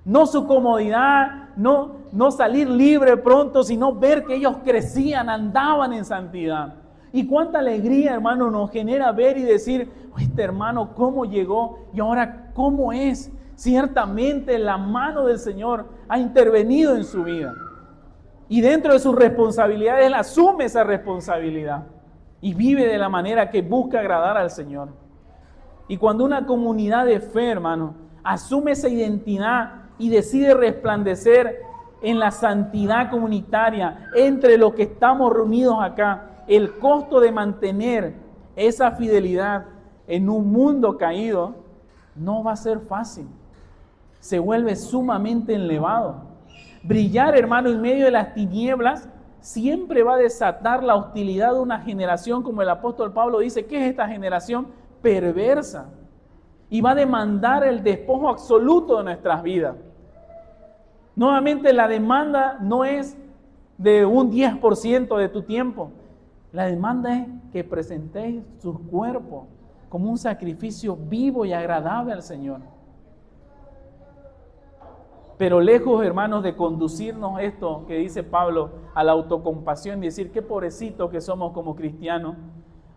No su comodidad, no salir libre pronto, sino ver que ellos crecían, andaban en santidad. Y cuánta alegría, hermano, nos genera ver y decir, este hermano, ¿cómo llegó? Y ahora, ¿cómo es? Ciertamente la mano del Señor ha intervenido en su vida. Y dentro de sus responsabilidades, él asume esa responsabilidad. Y vive de la manera que busca agradar al Señor. Y cuando una comunidad de fe, hermano, asume esa identidad y decide resplandecer en la santidad comunitaria entre los que estamos reunidos acá, el costo de mantener esa fidelidad en un mundo caído no va a ser fácil. Se vuelve sumamente elevado. Brillar, hermano, en medio de las tinieblas siempre va a desatar la hostilidad de una generación, como el apóstol Pablo dice. ¿Qué es esta generación? Perversa. Y va a demandar el despojo absoluto de nuestras vidas. Nuevamente, la demanda no es de un 10% de tu tiempo. La demanda es que presentéis sus cuerpos como un sacrificio vivo y agradable al Señor. Pero lejos, hermanos, de conducirnos esto que dice Pablo a la autocompasión y decir qué pobrecitos que somos como cristianos,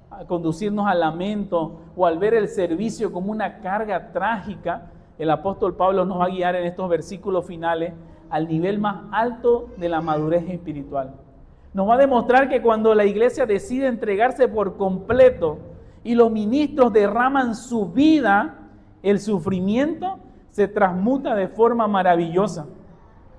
a conducirnos al lamento o al ver el servicio como una carga trágica, el apóstol Pablo nos va a guiar en estos versículos finales al nivel más alto de la madurez espiritual. Nos va a demostrar que cuando la iglesia decide entregarse por completo y los ministros derraman su vida, el sufrimiento se transmuta de forma maravillosa.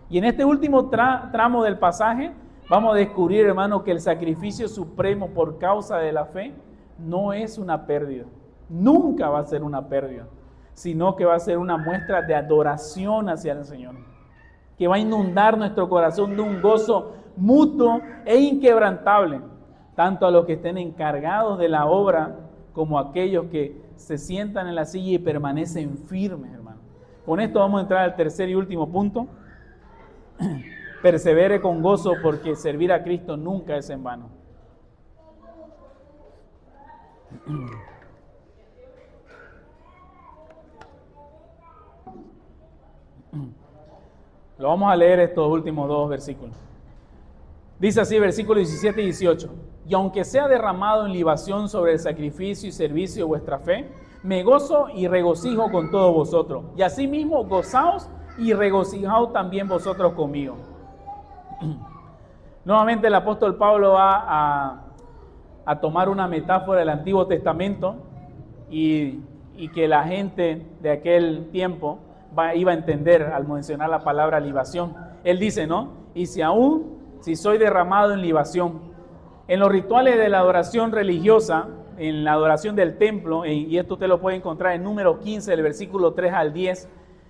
Y en este último tramo del pasaje vamos a descubrir, hermano, que el sacrificio supremo por causa de la fe no es una pérdida. Nunca va a ser una pérdida, sino que va a ser una muestra de adoración hacia el Señor. que va a inundar nuestro corazón de un gozo mutuo e inquebrantable, tanto a los que estén encargados de la obra como a aquellos que se sientan en la silla y permanecen firmes, hermano. Con esto vamos a entrar al tercer y último punto. Persevere con gozo, porque servir a Cristo nunca es en vano. Lo vamos a leer estos últimos dos versículos. Dice así, versículos 17 y 18. Y aunque sea derramado en libación sobre el sacrificio y servicio de vuestra fe, me gozo y regocijo con todos vosotros. Y asimismo gozaos y regocijaos también vosotros conmigo. Nuevamente el apóstol Pablo va a tomar una metáfora del Antiguo Testamento y que la gente de aquel tiempo iba a entender al mencionar la palabra libación. Él dice, ¿no? Y si soy derramado en libación. En los rituales de la adoración religiosa, en la adoración del templo, y esto usted lo puede encontrar en Número 15, del versículo 3 al 10,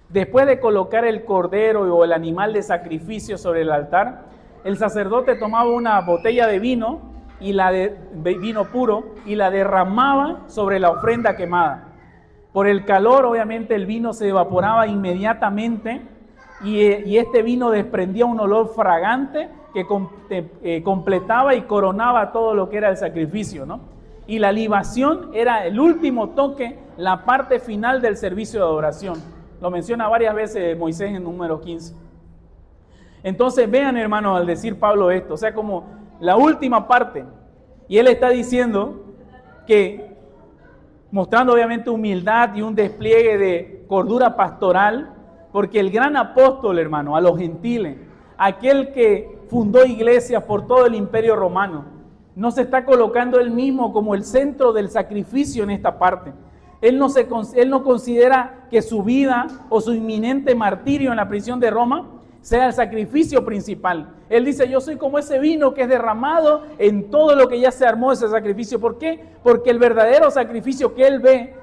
después de colocar el cordero o el animal de sacrificio sobre el altar, el sacerdote tomaba una botella de vino, vino puro, y la derramaba sobre la ofrenda quemada. Por el calor, obviamente, el vino se evaporaba inmediatamente y este vino desprendía un olor fragante que completaba y coronaba todo lo que era el sacrificio, ¿no? Y la libación era el último toque, la parte final del servicio de adoración. Lo menciona varias veces Moisés en Número 15. Entonces vean, hermanos, al decir Pablo esto, o sea, como la última parte. Y él está diciendo que, mostrando obviamente humildad y un despliegue de cordura pastoral, porque el gran apóstol, hermano, a los gentiles, aquel que fundó iglesias por todo el imperio romano, no se está colocando él mismo como el centro del sacrificio en esta parte. Él no considera que su vida o su inminente martirio en la prisión de Roma sea el sacrificio principal. Él dice, yo soy como ese vino que es derramado en todo lo que ya se armó ese sacrificio. ¿Por qué? Porque el verdadero sacrificio que él ve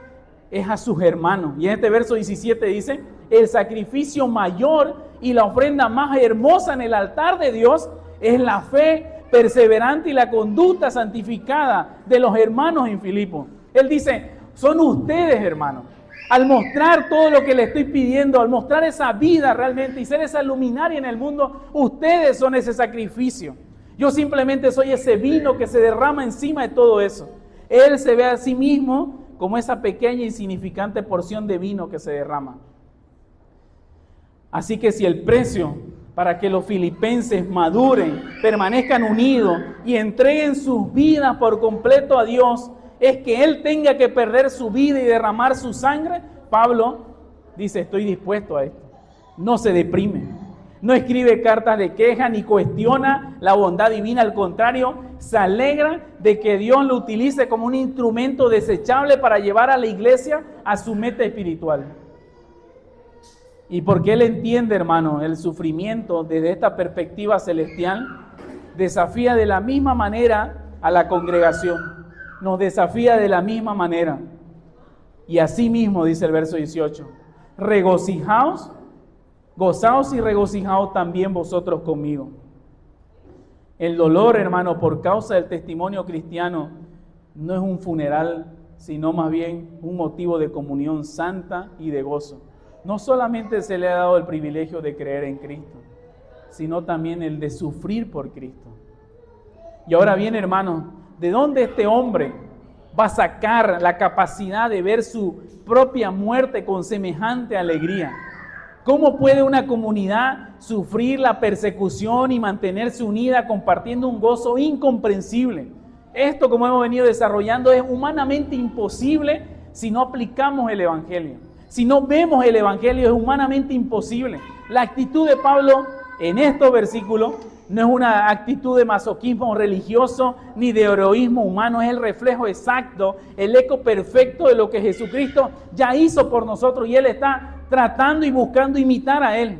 es a sus hermanos. Y en este verso 17 dice, el sacrificio mayor y la ofrenda más hermosa en el altar de Dios es la fe perseverante y la conducta santificada de los hermanos en Filipo. Él dice, son ustedes, hermanos. Al mostrar todo lo que le estoy pidiendo, al mostrar esa vida realmente y ser esa luminaria en el mundo, ustedes son ese sacrificio. Yo simplemente soy ese vino que se derrama encima de todo eso. Él se ve a sí mismo como esa pequeña e insignificante porción de vino que se derrama. Así que si el precio para que los filipenses maduren, permanezcan unidos y entreguen sus vidas por completo a Dios, es que Él tenga que perder su vida y derramar su sangre, Pablo dice, estoy dispuesto a esto. No se deprime, no escribe cartas de queja ni cuestiona la bondad divina, al contrario, se alegra de que Dios lo utilice como un instrumento desechable para llevar a la iglesia a su meta espiritual. Y porque Él entiende, hermano, el sufrimiento desde esta perspectiva celestial, desafía de la misma manera a la congregación. Nos desafía de la misma manera. Y así mismo dice el verso 18, regocijaos, gozaos y regocijaos también vosotros conmigo. El dolor, hermano, por causa del testimonio cristiano, no es un funeral, sino más bien un motivo de comunión santa y de gozo. No solamente se le ha dado el privilegio de creer en Cristo, sino también el de sufrir por Cristo. Y ahora bien, hermano, ¿de dónde este hombre va a sacar la capacidad de ver su propia muerte con semejante alegría? ¿Cómo puede una comunidad sufrir la persecución y mantenerse unida compartiendo un gozo incomprensible? Esto, como hemos venido desarrollando, es humanamente imposible si no aplicamos el Evangelio. Si no vemos el Evangelio, es humanamente imposible. La actitud de Pablo en estos versículos no es una actitud de masoquismo religioso ni de heroísmo humano, es el reflejo exacto, el eco perfecto de lo que Jesucristo ya hizo por nosotros y Él está tratando y buscando imitar a Él.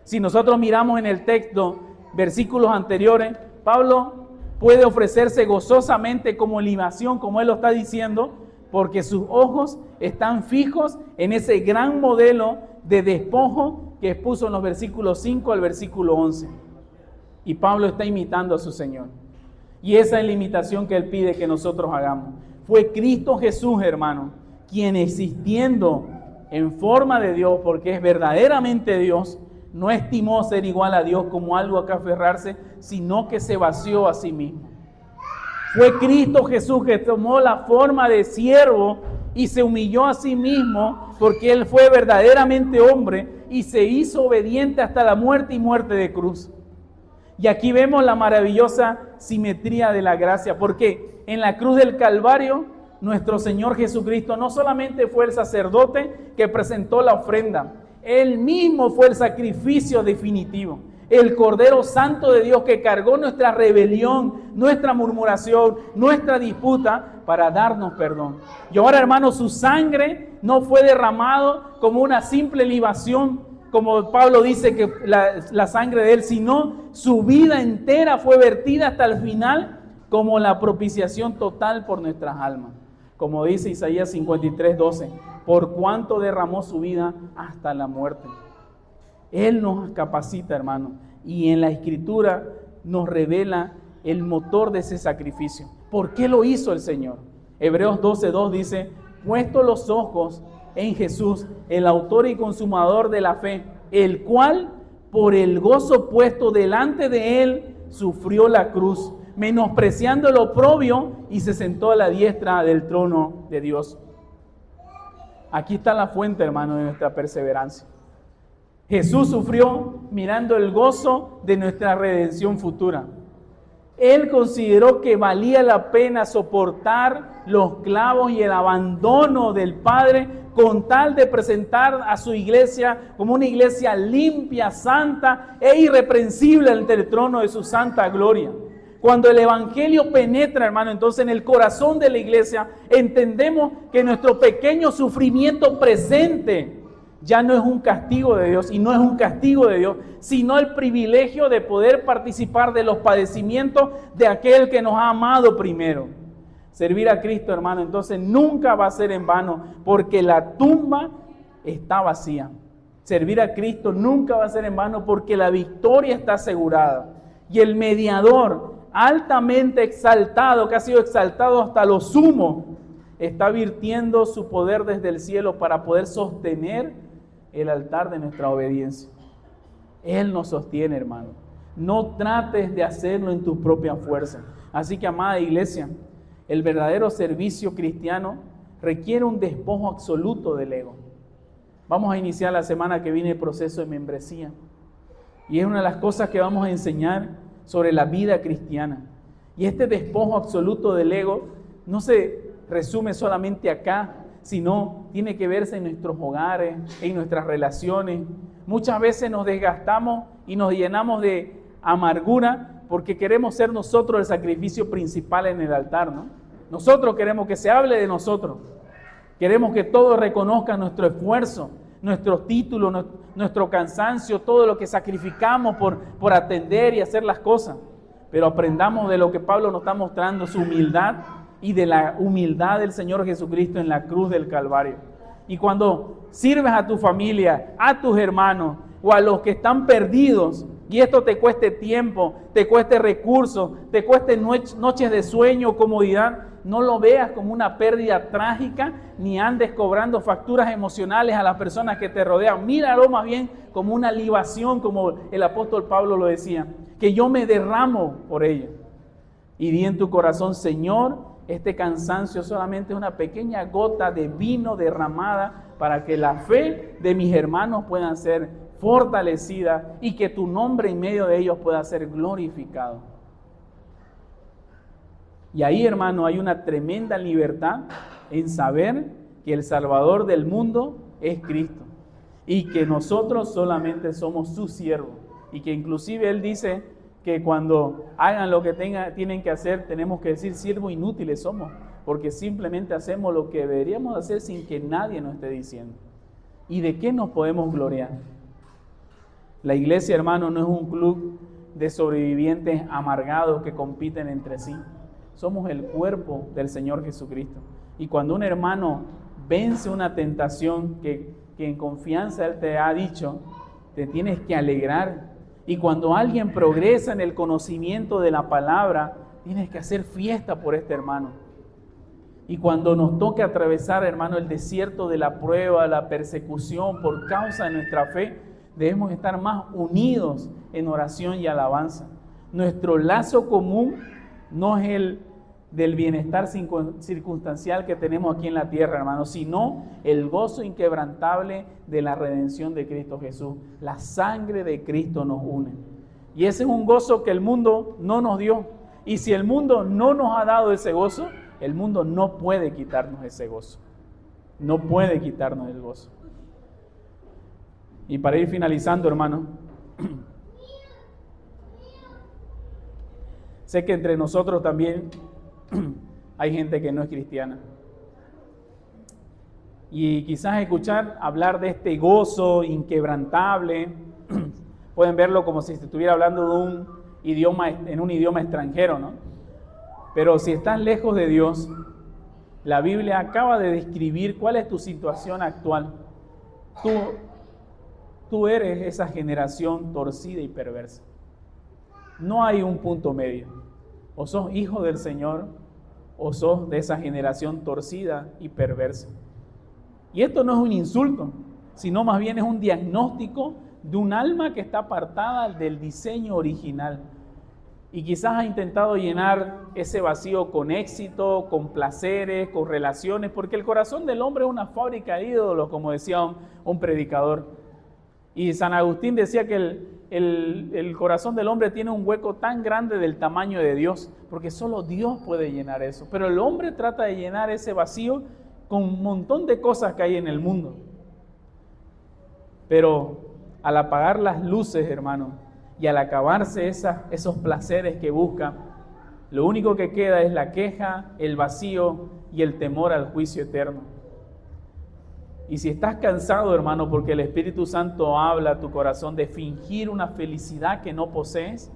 Si nosotros miramos en el texto, versículos anteriores, Pablo puede ofrecerse gozosamente como libación, como Él lo está diciendo, porque sus ojos están fijos en ese gran modelo de despojo que expuso en los versículos 5 al versículo 11. Y Pablo está imitando a su Señor. Y esa es la imitación que Él pide que nosotros hagamos. Fue Cristo Jesús, hermano, quien existiendo en forma de Dios, porque es verdaderamente Dios, no estimó ser igual a Dios como algo a que aferrarse, sino que se vació a sí mismo. Fue Cristo Jesús que tomó la forma de siervo y se humilló a sí mismo, porque Él fue verdaderamente hombre y se hizo obediente hasta la muerte y muerte de cruz. Y aquí vemos la maravillosa simetría de la gracia, porque en la cruz del Calvario, nuestro Señor Jesucristo no solamente fue el sacerdote que presentó la ofrenda, Él mismo fue el sacrificio definitivo, el Cordero Santo de Dios que cargó nuestra rebelión, nuestra murmuración, nuestra disputa para darnos perdón. Y ahora, hermanos, su sangre no fue derramado como una simple libación, como Pablo dice que la sangre de Él, sino su vida entera fue vertida hasta el final como la propiciación total por nuestras almas. Como dice Isaías 53:12, por cuanto derramó su vida hasta la muerte. Él nos capacita, hermano, y en la Escritura nos revela el motor de ese sacrificio. ¿Por qué lo hizo el Señor? Hebreos 12:2 dice, puesto los ojos en Jesús, el autor y consumador de la fe, el cual, por el gozo puesto delante de Él, sufrió la cruz, menospreciando el oprobio, y se sentó a la diestra del trono de Dios. Aquí está la fuente, hermano, de nuestra perseverancia. Jesús sufrió mirando el gozo de nuestra redención futura. Él consideró que valía la pena soportar los clavos y el abandono del Padre con tal de presentar a su iglesia como una iglesia limpia, santa e irreprensible ante el trono de su santa gloria. Cuando el Evangelio penetra, hermano, entonces en el corazón de la iglesia, entendemos que nuestro pequeño sufrimiento presente ya no es un castigo de Dios, y no es un castigo de Dios, sino el privilegio de poder participar de los padecimientos de aquel que nos ha amado primero. Servir a Cristo, hermano, entonces nunca va a ser en vano, porque la tumba está vacía. Servir a Cristo nunca va a ser en vano, porque la victoria está asegurada. Y el mediador, altamente exaltado, que ha sido exaltado hasta lo sumo, está virtiendo su poder desde el cielo para poder sostener el altar de nuestra obediencia. Él nos sostiene, hermano. No trates de hacerlo en tu propia fuerza. Así que, amada iglesia, el verdadero servicio cristiano requiere un despojo absoluto del ego. Vamos a iniciar la semana que viene el proceso de membresía. Y es una de las cosas que vamos a enseñar sobre la vida cristiana. Y este despojo absoluto del ego no se resume solamente acá, sino tiene que verse en nuestros hogares, en nuestras relaciones. Muchas veces nos desgastamos y nos llenamos de amargura porque queremos ser nosotros el sacrificio principal en el altar, ¿no? Nosotros queremos que se hable de nosotros. Queremos que todos reconozcan nuestro esfuerzo, nuestros títulos, nuestro cansancio, todo lo que sacrificamos por atender y hacer las cosas. Pero aprendamos de lo que Pablo nos está mostrando, su humildad, y de la humildad del Señor Jesucristo en la cruz del Calvario. Y cuando sirves a tu familia, a tus hermanos o a los que están perdidos, y esto te cueste tiempo, te cueste recursos, te cueste noches de sueño, comodidad, no lo veas como una pérdida trágica, ni andes cobrando facturas emocionales a las personas que te rodean. Míralo más bien como una libación, como el apóstol Pablo lo decía, que yo me derramo por ello. Y di en tu corazón, Señor, este cansancio solamente es una pequeña gota de vino derramada para que la fe de mis hermanos pueda ser fortalecida y que tu nombre en medio de ellos pueda ser glorificado. Y ahí, hermano, hay una tremenda libertad en saber que el Salvador del mundo es Cristo y que nosotros solamente somos sus siervos, y que inclusive Él dice que cuando hagan lo que tienen que hacer, tenemos que decir siervos inútiles somos, porque simplemente hacemos lo que deberíamos hacer sin que nadie nos esté diciendo. ¿Y de qué nos podemos gloriar? La iglesia, hermano, no es un club de sobrevivientes amargados que compiten entre sí. Somos el cuerpo del Señor Jesucristo. Y cuando un hermano vence una tentación que en confianza Él te ha dicho, te tienes que alegrar. Y cuando alguien progresa en el conocimiento de la palabra, tienes que hacer fiesta por este hermano. Y cuando nos toque atravesar, hermano, el desierto de la prueba, la persecución por causa de nuestra fe, debemos estar más unidos en oración y alabanza. Nuestro lazo común no es el del bienestar circunstancial que tenemos aquí en la tierra, hermano, sino el gozo inquebrantable de la redención de Cristo Jesús. La sangre de Cristo nos une. Y ese es un gozo que el mundo no nos dio. Y si el mundo no nos ha dado ese gozo, el mundo no puede quitarnos ese gozo. No puede quitarnos el gozo. Y para ir finalizando, hermano, sé que entre nosotros también hay gente que no es cristiana. Y quizás escuchar hablar de este gozo inquebrantable, pueden verlo como si se estuviera hablando de un idioma, en un idioma extranjero, ¿no? Pero si estás lejos de Dios, la Biblia acaba de describir cuál es tu situación actual. Tú eres esa generación torcida y perversa. No hay un punto medio. O sos hijo del Señor, o sos de esa generación torcida y perversa. Y esto no es un insulto, sino más bien es un diagnóstico de un alma que está apartada del diseño original. Y quizás ha intentado llenar ese vacío con éxito, con placeres, con relaciones, porque el corazón del hombre es una fábrica de ídolos, como decía un predicador. Y San Agustín decía que el corazón del hombre tiene un hueco tan grande del tamaño de Dios, porque solo Dios puede llenar eso. Pero el hombre trata de llenar ese vacío con un montón de cosas que hay en el mundo. Pero al apagar las luces, hermano, y al acabarse esos placeres que busca, lo único que queda es la queja, el vacío y el temor al juicio eterno. Y si estás cansado, hermano, porque el Espíritu Santo habla a tu corazón de fingir una felicidad que no posees,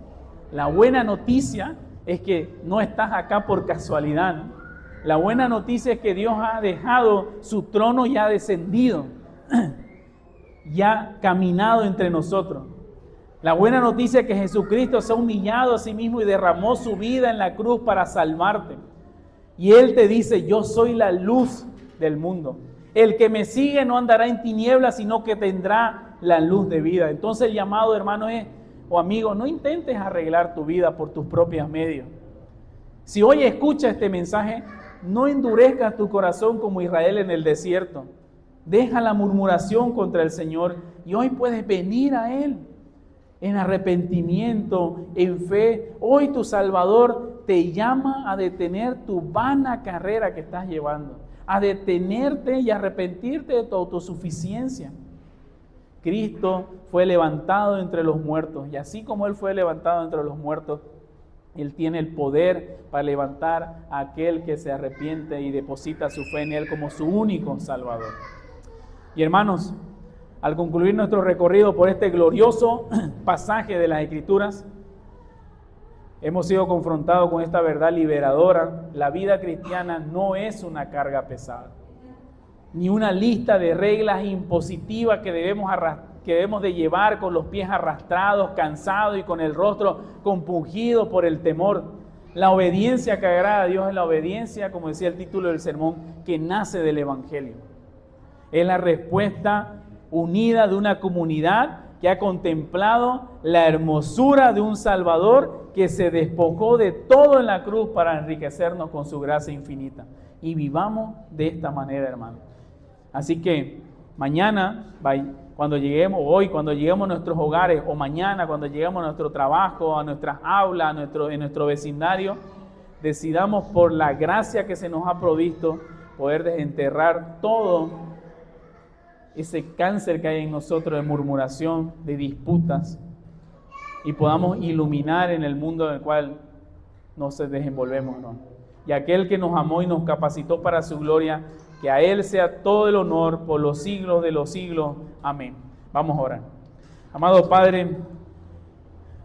la buena noticia es que no estás acá por casualidad, ¿no? La buena noticia es que Dios ha dejado su trono y ha descendido, ya caminado entre nosotros. La buena noticia es que Jesucristo se ha humillado a sí mismo y derramó su vida en la cruz para salvarte. Y Él te dice, yo soy la luz del mundo. El que me sigue no andará en tinieblas, sino que tendrá la luz de vida. Entonces el llamado, hermano, es, amigo, no intentes arreglar tu vida por tus propios medios. Si hoy escuchas este mensaje, no endurezcas tu corazón como Israel en el desierto. Deja la murmuración contra el Señor y hoy puedes venir a Él en arrepentimiento, en fe. Hoy tu Salvador te llama a detener tu vana carrera que estás llevando, a detenerte y arrepentirte de tu autosuficiencia. Cristo fue levantado entre los muertos y así como Él fue levantado entre los muertos, Él tiene el poder para levantar a aquel que se arrepiente y deposita su fe en Él como su único Salvador. Y hermanos, al concluir nuestro recorrido por este glorioso pasaje de las Escrituras, hemos sido confrontados con esta verdad liberadora. La vida cristiana no es una carga pesada, ni una lista de reglas impositivas que debemos de llevar con los pies arrastrados, cansados y con el rostro compungido por el temor. La obediencia que agrada a Dios es la obediencia, como decía el título del sermón, que nace del Evangelio. Es la respuesta unida de una comunidad que ha contemplado la hermosura de un Salvador que se despojó de todo en la cruz para enriquecernos con su gracia infinita. Y vivamos de esta manera, hermano. Así que mañana, cuando lleguemos, hoy, cuando lleguemos a nuestros hogares, o mañana, cuando lleguemos a nuestro trabajo, a nuestras aulas, en nuestro vecindario, decidamos por la gracia que se nos ha provisto poder desenterrar todo ese cáncer que hay en nosotros de murmuración, de disputas, y podamos iluminar en el mundo en el cual nos desenvolvemos, ¿no? Y aquel que nos amó y nos capacitó para su gloria, que a Él sea todo el honor por los siglos de los siglos. Amén. Vamos a orar. Amado Padre,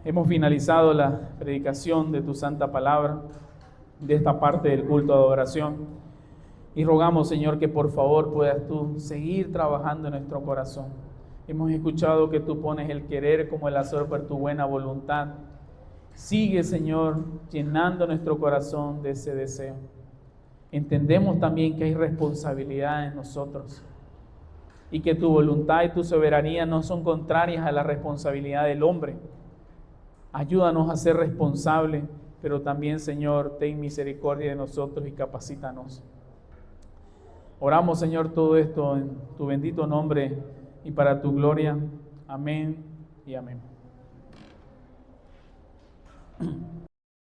hemos finalizado la predicación de tu santa palabra, de esta parte del culto de adoración. Y rogamos, Señor, que por favor puedas tú seguir trabajando en nuestro corazón. Hemos escuchado que tú pones el querer como el hacer por tu buena voluntad. Sigue, Señor, llenando nuestro corazón de ese deseo. Entendemos también que hay responsabilidad en nosotros y que tu voluntad y tu soberanía no son contrarias a la responsabilidad del hombre. Ayúdanos a ser responsables, pero también, Señor, ten misericordia de nosotros y capacítanos. Oramos, Señor, todo esto en tu bendito nombre y para tu gloria. Amén y amén.